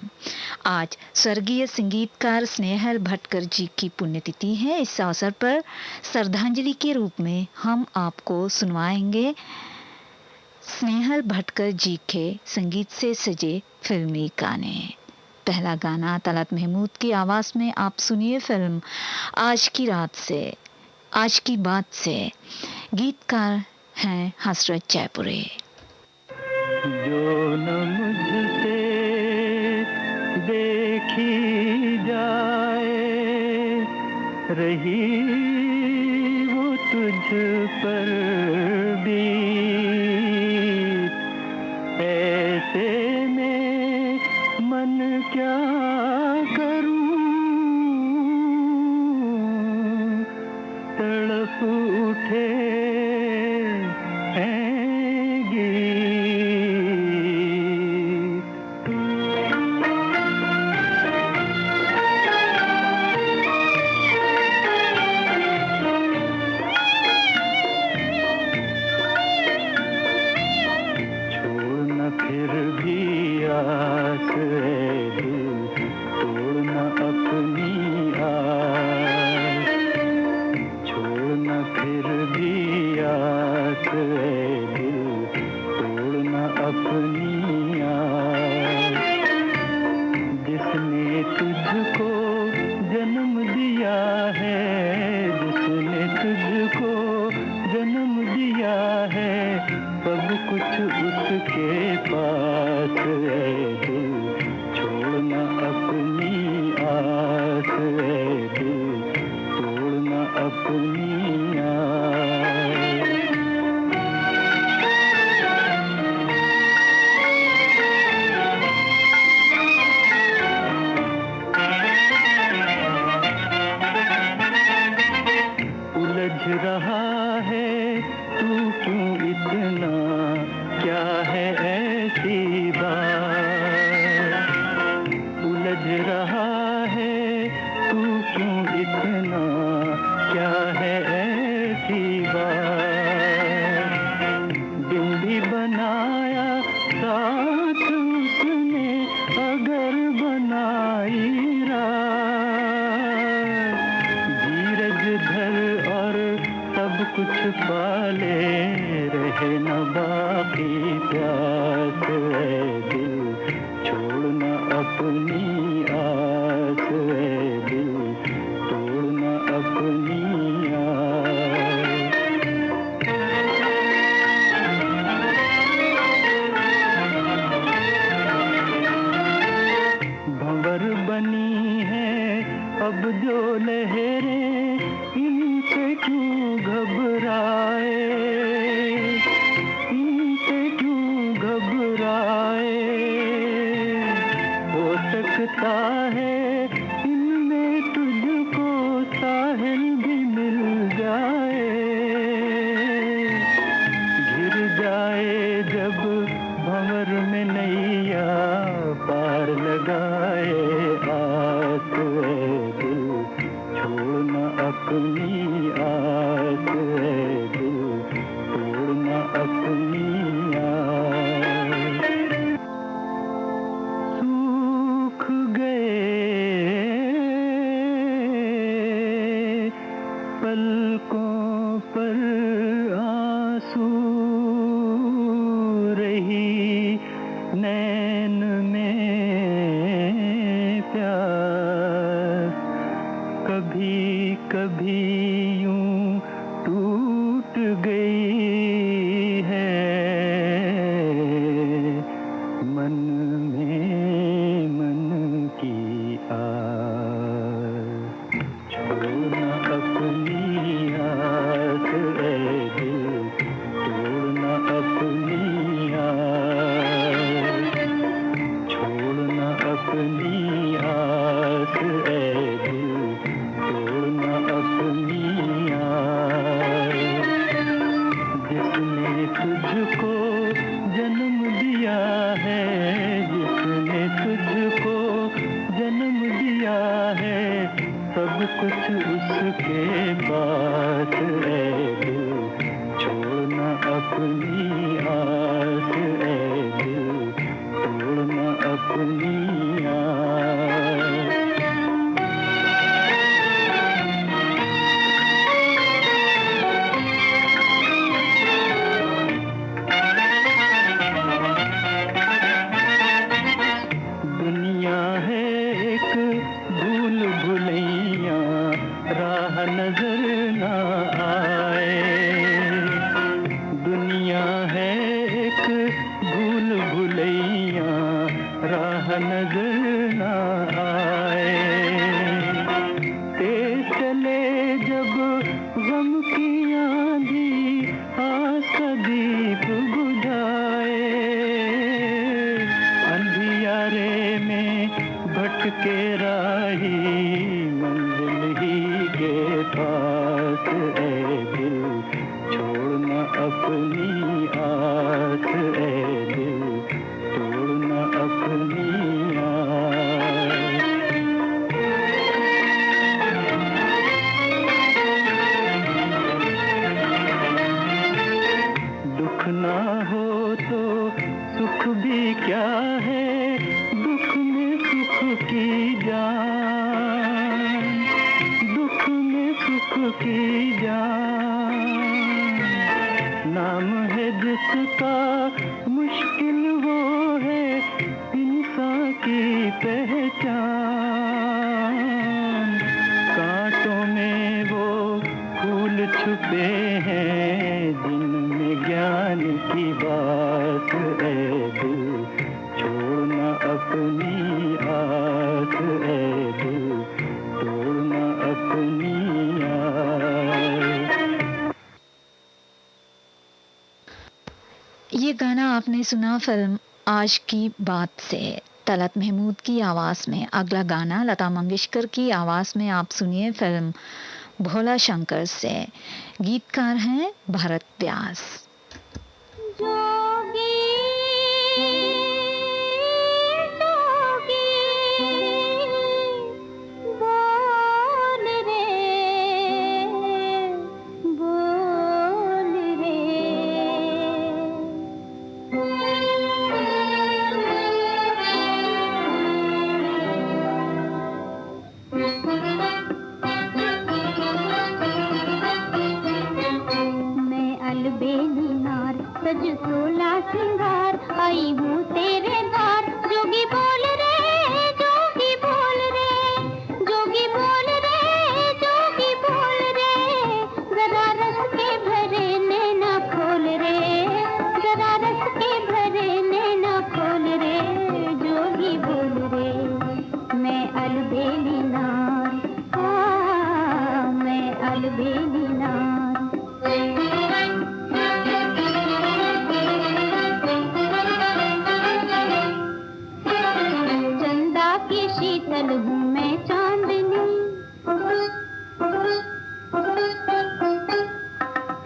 आज स्वर्गीय संगीतकार स्नेहल भटकर जी की पुण्यतिथि है। इस अवसर पर श्रद्धांजलि के रूप में हम आपको सुनवाएंगे स्नेहल भटकर जी के संगीत से सजे फिल्मी गाने। पहला गाना तलत महमूद की आवाज में आप सुनिए फिल्म आज की रात से, आज की बात से। गीतकार हैं हसरत जयपुरी। जो न मुझसे देखी जाए रही वो तुझ पर भी, ऐसे में मन क्या करूं, तड़प उठे कभी यूं टूट गई है जिसने तुझको जन्म दिया है, जिसने तुझको जन्म दिया है, सब कुछ उसके पास है दिल, छोड़ना अपनी आस है दिल, छोड़ना अपनी आस। दुनिया है एक भूल भुलैया, राह नजर ना आए। दुनिया है एक भूल भुलैया, राह नजर ना आए। तेज चले जब गम की आंधी, आस का दीप बुझाए। अंधियारे में भटके राही, मंजिल ही के पास है दिल, छोड़ना अपनी आस है दिल, छोड़ना अपनी आस। दुख ना हो तो सुख भी क्या है, दुख में सुख की जान, दुख में सुख की जान। नाम है जिसका मुश्किल वो है इंसान की पहचान। कांटों में वो फूल छुपे हैं, जिनमें ज्ञान की बात है दिल, छोड़ना अपनी आस है दिल, छोड़ना अपनी आस। ये गाना आपने सुना फिल्म आज की बात से, तलत महमूद की आवाज़ में। अगला गाना लता मंगेशकर की आवाज़ में आप सुनिए फिल्म भोला शंकर से। गीतकार हैं भरत व्यास। जोगी जोगी बोल रे बोल रे। मैं अलबेली नार सज सोला सिंगार, आई हूँ तेरे द्वार। जोगी बोल रे जोगी बोल रे, जोगी बोल रे जोगी बोल रे। जरा रस के भरे नैना खोल रे, जरा रस के भरे नैना खोल रे। जोगी बोल रे मैं अलबेली नार, मैं अलबेली नार। चंदा की शीतल हूँ मैं चांदनी,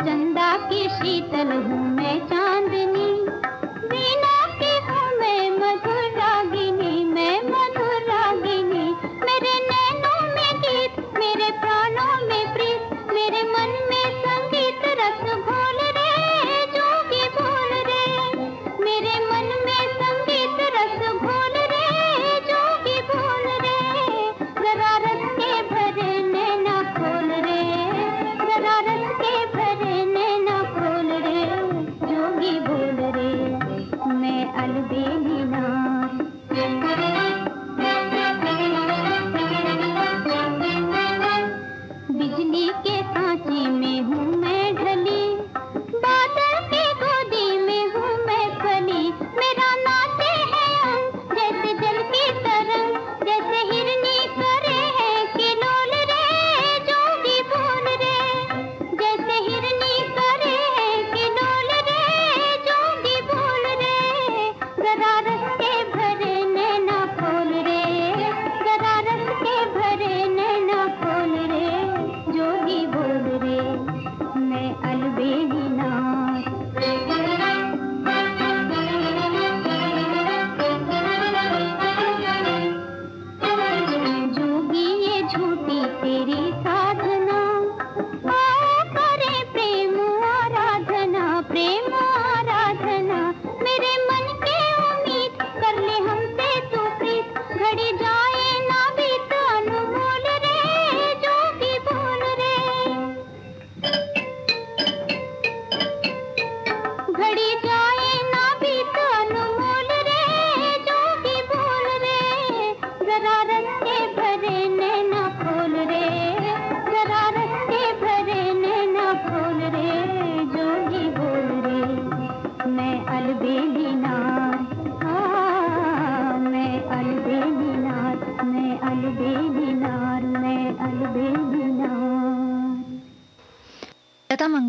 चंदा की शीतल हूँ मैं चांदनी। वीणा की हूँ मैं मधुर रागिनी, मैं मधुर रागिनी। मेरे नैनों में गीत, मेरे प्राणों में प्रीत, मेरे मन में संगीत रस घोल रे। जोगी बोल रे मेरे मन में संगीत रस घोल रे। जोगी बोल रे जरा रस के भरे नैना खोल रे, जरा रस के भरे नैना खोल रे। जोगी बोल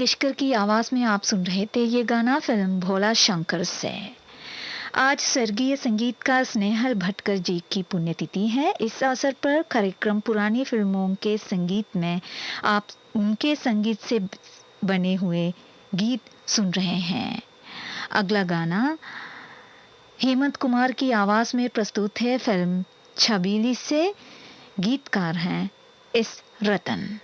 मंगेशकर की आवाज में आप सुन रहे थे ये गाना फिल्म भोला शंकर से। आज स्वर्गीय संगीतकार स्नेहल भटकर जी की पुण्यतिथि है। इस अवसर पर कार्यक्रम पुरानी फिल्मों के संगीत में आप उनके संगीत से बने हुए गीत सुन रहे हैं। अगला गाना हेमंत कुमार की आवाज में प्रस्तुत है फिल्म छबीली से। गीतकार हैं एस रतन।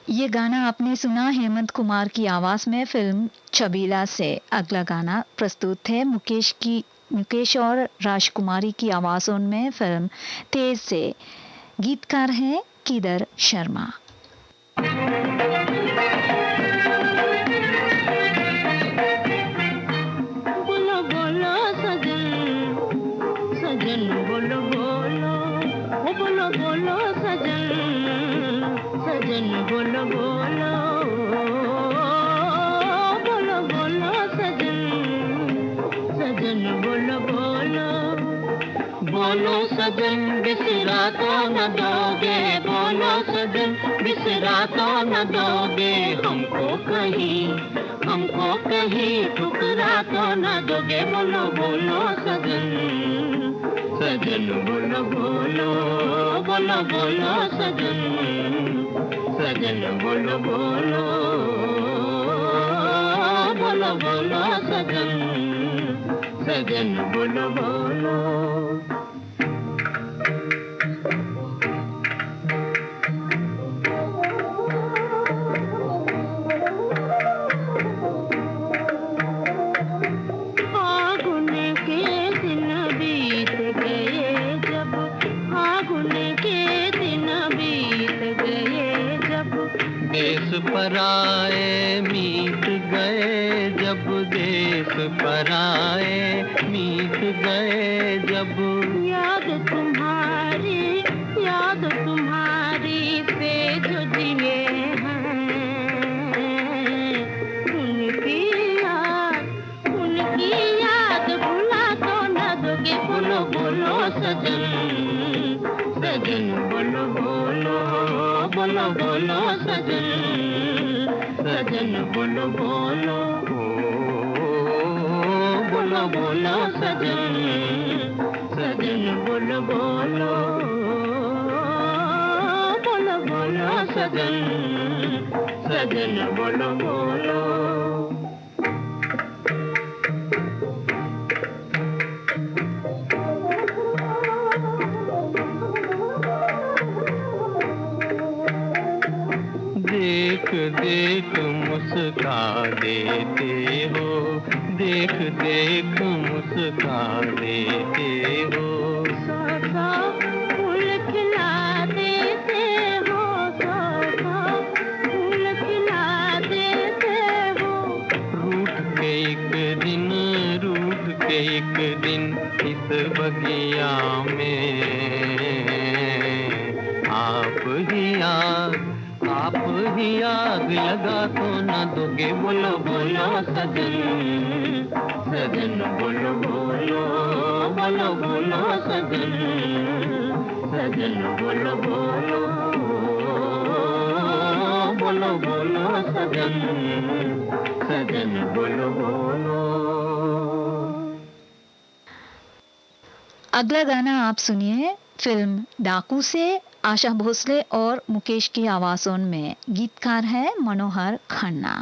ये गाना आपने सुना हेमंत कुमार की आवाज में फिल्म छबीला से। अगला गाना प्रस्तुत है मुकेश और राजकुमारी की आवाजों में फिल्म तेज से। गीतकार हैं किदर शर्मा। बोलो बोलो सजन सजन बोलो बोलो बोलो बोलो सजन सजन बोलो बोलो बोलो बोलो सजन सजन बोलो बोलो बोलो सजन बिसरा तो न दोगे बोलो सजन बिसरा तो न दोगे हमको कहीं ठुकरा तो न दोगे बोलो बोलो सजन सजन बोलो बोलो बोलो बोलो सजन सजन बोलो बोलो बोलो बोलो सजन सजन बोलो बोलो देश पराए मीत गए जब देश पराए मीत गए जब याद तुम्हारी से जो जिए हैं उनकी याद भुला तो न दोगे बोलो बोलो सजन सजन बोलो बोलो बोलो बोलो सजन सजन बोलो बोलो बोलो बोलो सजन सजन बोलो बोलो बोलो बोलो सजन सजन बोलो बोलो देख देख मुस्का देते हो देख देख मुस्का देते हो सौ फूल खिला देते हो सौ फूल खिला देते हो रूठ के एक दिन इस बगिया में आप ही आग लगा तो न दोगे बोलो बोलो सजन सजन बोलो बोलो बोलो बोलो सजन सजन बोलो बोलो बोलो बोलो सजन सजन बोलो बोलो अगला गाना आप सुनिए फिल्म डाकू से आशा भोसले और मुकेश की आवाज़ों में गीतकार है मनोहर खन्ना।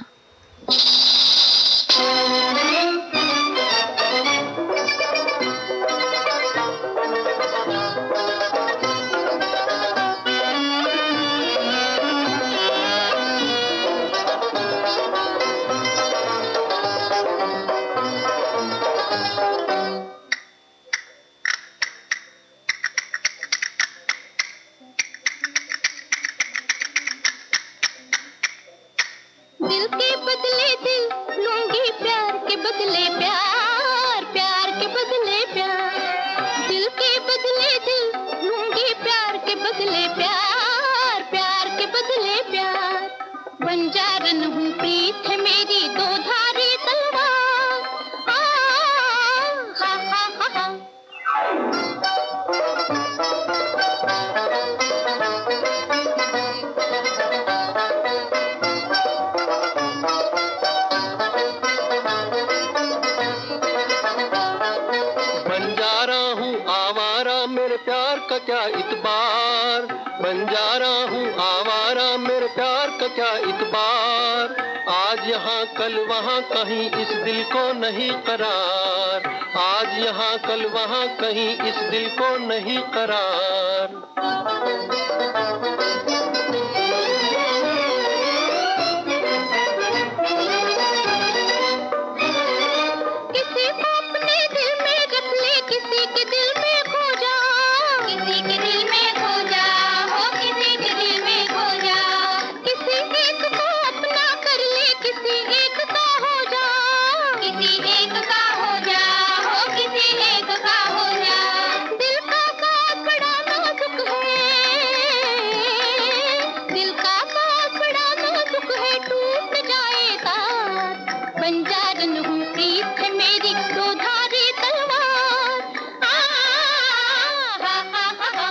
दिल के बदले दिल लूंगी प्यार के बदले प्यार प्यार के बदले प्यार दिल के बदले दिल लूंगी प्यार के बदले प्यार प्यार के बदले प्यार बंजारन हूँ प्रीत है मेरी दो धारी तलवार हा हा हा हा क्या इतबार बंजारा हूँ आवारा मेरे प्यार का क्या इतबार आज यहाँ कल वहाँ कहीं इस दिल को नहीं करार आज यहाँ कल वहाँ कहीं इस दिल को नहीं करार किसी को अपने दिल में रख ले किसी के दिल में खो जा किसी के दिल में खो जा हो किसी के दिल में खो जा किसी एक को अपना कर ले किसी एक का हो जा किसी एक का हो जा हो किसी एक का हो जा दिल का साथ बड़ा नाजुक है दिल का साथ बड़ा नाजुक है टूट जाए तार बंजारन हूँ प्रीत है मेरी दो धारी तलवार हा हा हा हा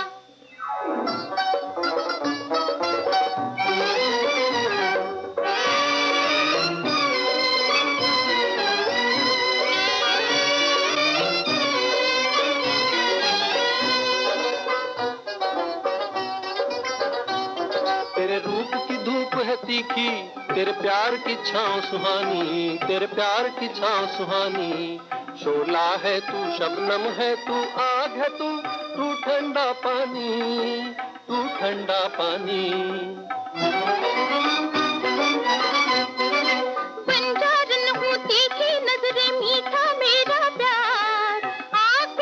तेरे प्यार की छाँव सुहानी, तेरे प्यार की छाँव सुहानी। शोला है तू, शबनम है तू, आग है तू, तू ठंडा पानी, तू ठंडा पानी। बंजारन हूँ, तीखी नजरें, मीठा मेरा प्यार। आग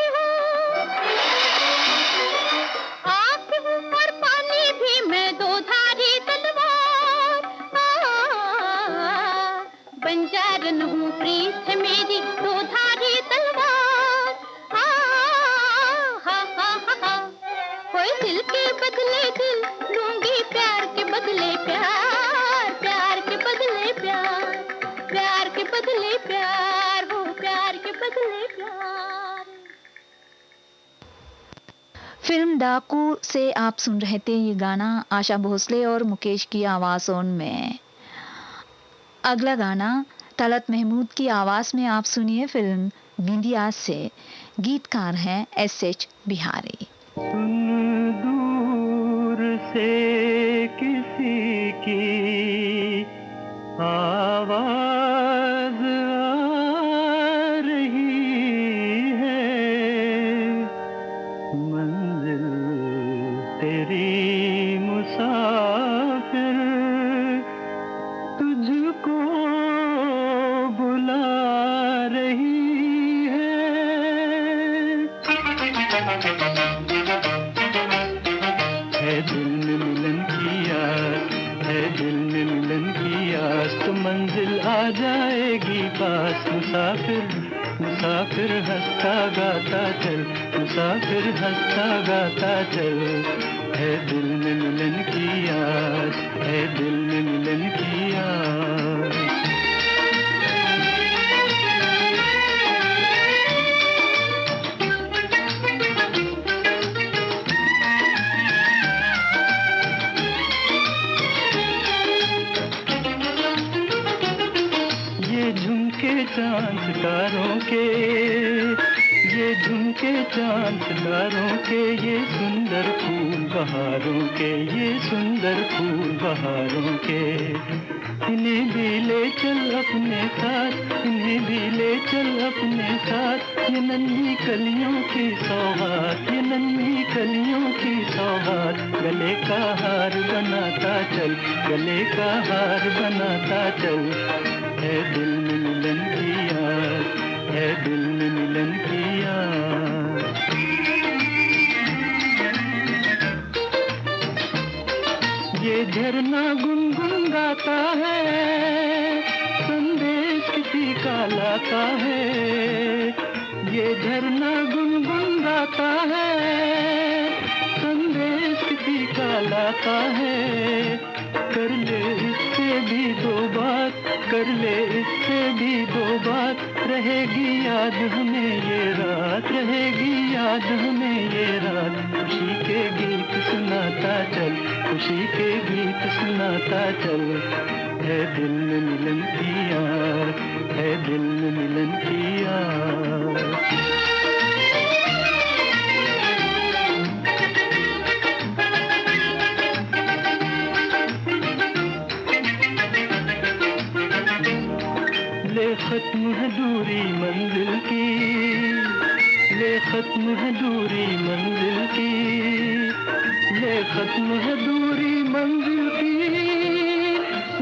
हूँ और पानी भी मैं, दो धारी तलवार। बंजारन हूँ, प्रीत है मेरी, दो धारी तलवार। कोई दिल के बदले दिल लूंगी, प्यार के बदले प्यार, प्यार के बदले प्यार, प्यार के बदले प्यार, हो प्यार के बदले प्यार। फिल्म डाकू से आप सुन रहे थे ये गाना आशा भोसले और मुकेश की आवाज़ों में। अगला गाना तलत महमूद की आवाज़ में आप सुनिए फिल्म बिंदिया से। गीतकार हैं एस.एच. बिहारी। दूर से किसी की आवाज आ रही है, मंजिल तेरी मुसाफिर तुझको बुला रही है। दिल में मिलन की आस, है दिल में मिलन की आस, तो मंजिल आ जाएगी पास। मुसाफिर मुसाफिर हंसता गाता चल, मुसाफिर हंसता गाता चल। है दिल में मिलन की आस, है दिल में मिलन की आस। चांद सितारों के, ये झुमके चांद सितारों के, ये सुंदर फूल बहारों के, ये सुंदर फूल बहारों के। इन्हें भी ले चल अपने साथ, इन्हें भी ले चल अपने साथ। ये नन्ही कलियों की सौगात, ये नन्ही कलियों की सौगात। गले का हार बनाता चल, गले का हार बनाता चल। है दिल में मिलन की आस, है दिल में मिलन की आस। ये झरना गुनगुन गाता है, संदेश किसी का लाता है। ये झरना गुनगुन गाता है, संदेश किसी का लाता है। कर ले इससे भी दो बात, कर ले इससे भी दो बात। रहेगी याद हमें ये रात, रहेगी याद हमें ये रात। खुशी के गीत सुनाता चल, खुशी के गीत सुनाता चल। है दिल में मिलन की आस, है दिल में मिलन की आस। खत्म है दूरी मंजिल की, ले खत्म है दूरी मंजिल की, ले खत्म है दूरी मंजिल की।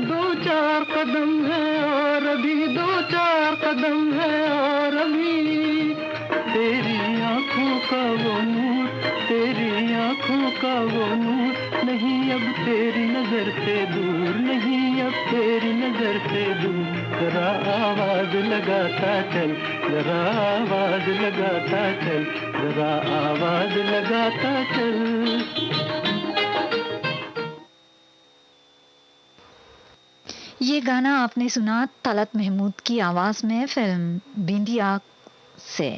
दो चार कदम है और अभी, दो चार कदम है और अभी। तेरी आंखों का वो नूर, तेरी आंखों का वो नूर। नहीं अब तेरी नजर से दूर, नहीं अब तेरी नजर से दूर। जरा आवाज लगाता चल, जरा आवाज लगाता चल, जरा आवाज लगाता चल। ये गाना आपने सुना तलत महमूद की आवाज में फिल्म बिंदिया से।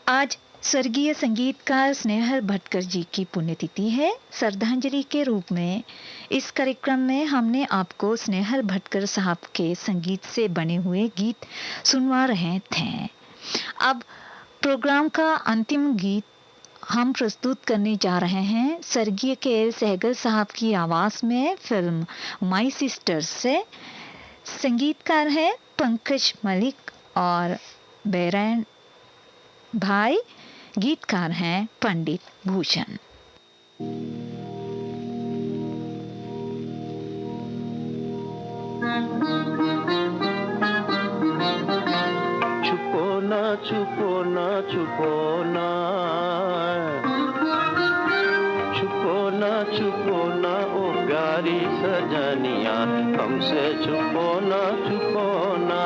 आज स्वर्गीय संगीतकार स्नेहल भटकर जी की पुण्यतिथि है। श्रद्धांजलि के रूप में इस कार्यक्रम में हमने आपको स्नेहल भटकर साहब के संगीत से बने हुए गीत सुनवा रहे थे। अब प्रोग्राम का अंतिम गीत हम प्रस्तुत करने जा रहे हैं स्वर्गीय के सहगल साहब की आवाज में फिल्म माई सिस्टर्स से। संगीतकार है पंकज मलिक और बैरन भाई, गीतकार हैं पंडित भूषण। छुपो ना छुपो ना छुपो ना, छुपो ना छुपो ना ओ प्यारी सजनिया, हमसे छुपो ना छुपो ना।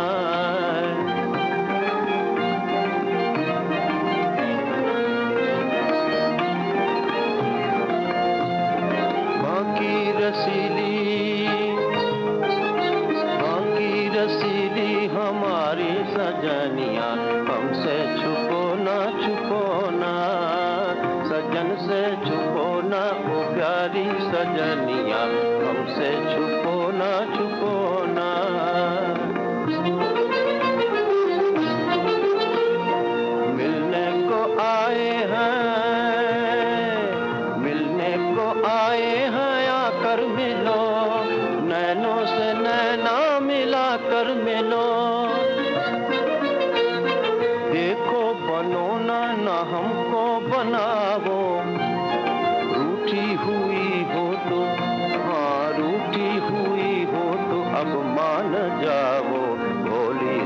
रसीली हमारी सजनिया, हमसे छुपो ना, सजन से छुपो ना ओ प्यारी सजनिया, हमसे छुपो ना। मिलने को आए हैं आकर मिलो, नैनों से नैना मिला कर मिलो। देखो बनो ना हमको बनाओ, रूठी हुई हो तो, हाँ रूठी हुई हो तो अब मान जाओ। भोली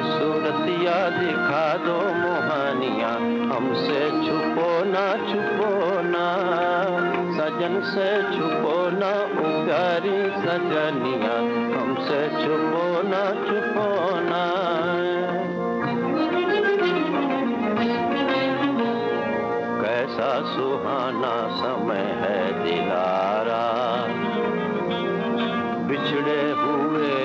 सूरतिया दिखा दो मोहनिया, हमसे छुपो ना, सजन से छुपो ना ओ प्यारी सजनिया, हमसे छुपो ना। कैसा सुहाना समय है दिलारा, बिछड़े हुए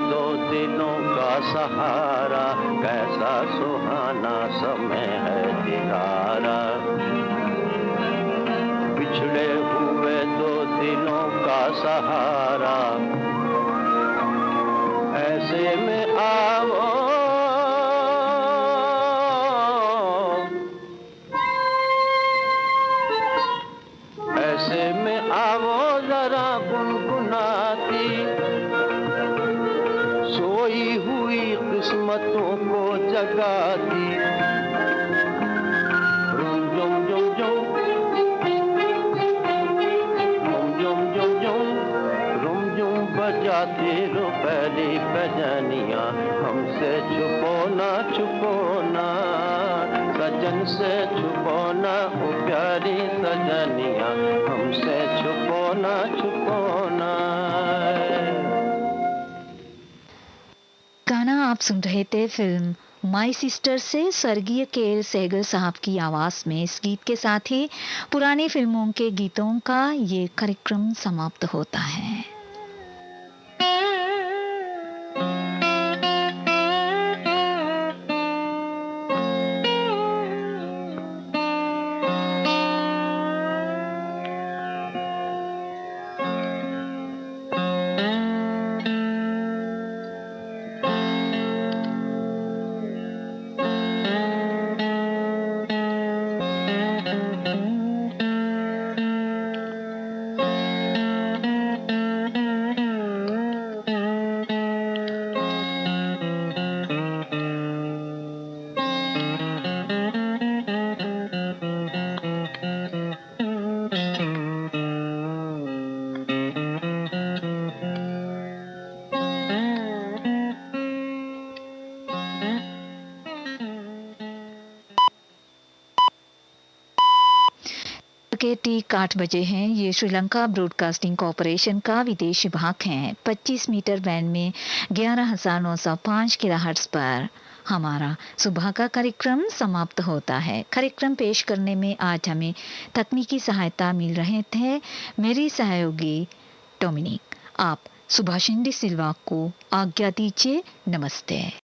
दो दिलों का सहारा। कैसा सुहाना समय है दिलारा, बिछड़े हुए दो दिलों का सहारा। ऐसे में आओ, ऐसे में आओ जरा गुनगुनाती, सोई हुई किस्मतों को जगाती। रुम जुम जुम जुम, बजाती रो पहली बजनिया, हमसे छुपो ना, सजन से छुपो ना ओ प्यारी सजनिया, हमसे छुपो ना। गाना आप सुन रहे थे फिल्म माई सिस्टर से स्वर्गीय के सहगल साहब की आवाज में। इस गीत के साथ ही पुरानी फिल्मों के गीतों का ये कार्यक्रम समाप्त होता है। के ठीक 8 बजे हैं। ये श्रीलंका ब्रॉडकास्टिंग कॉरपोरेशन का विदेश विभाग है। 25 मीटर बैंड में 11,905 किलोहर्ट्ज पर हमारा सुबह का कार्यक्रम समाप्त होता है। कार्यक्रम पेश करने में आज हमें तकनीकी सहायता मिल रहे थे मेरी सहयोगी डोमिनिक। आप सुभाषिंदी सिल्वा को आज्ञा दीजिए। नमस्ते।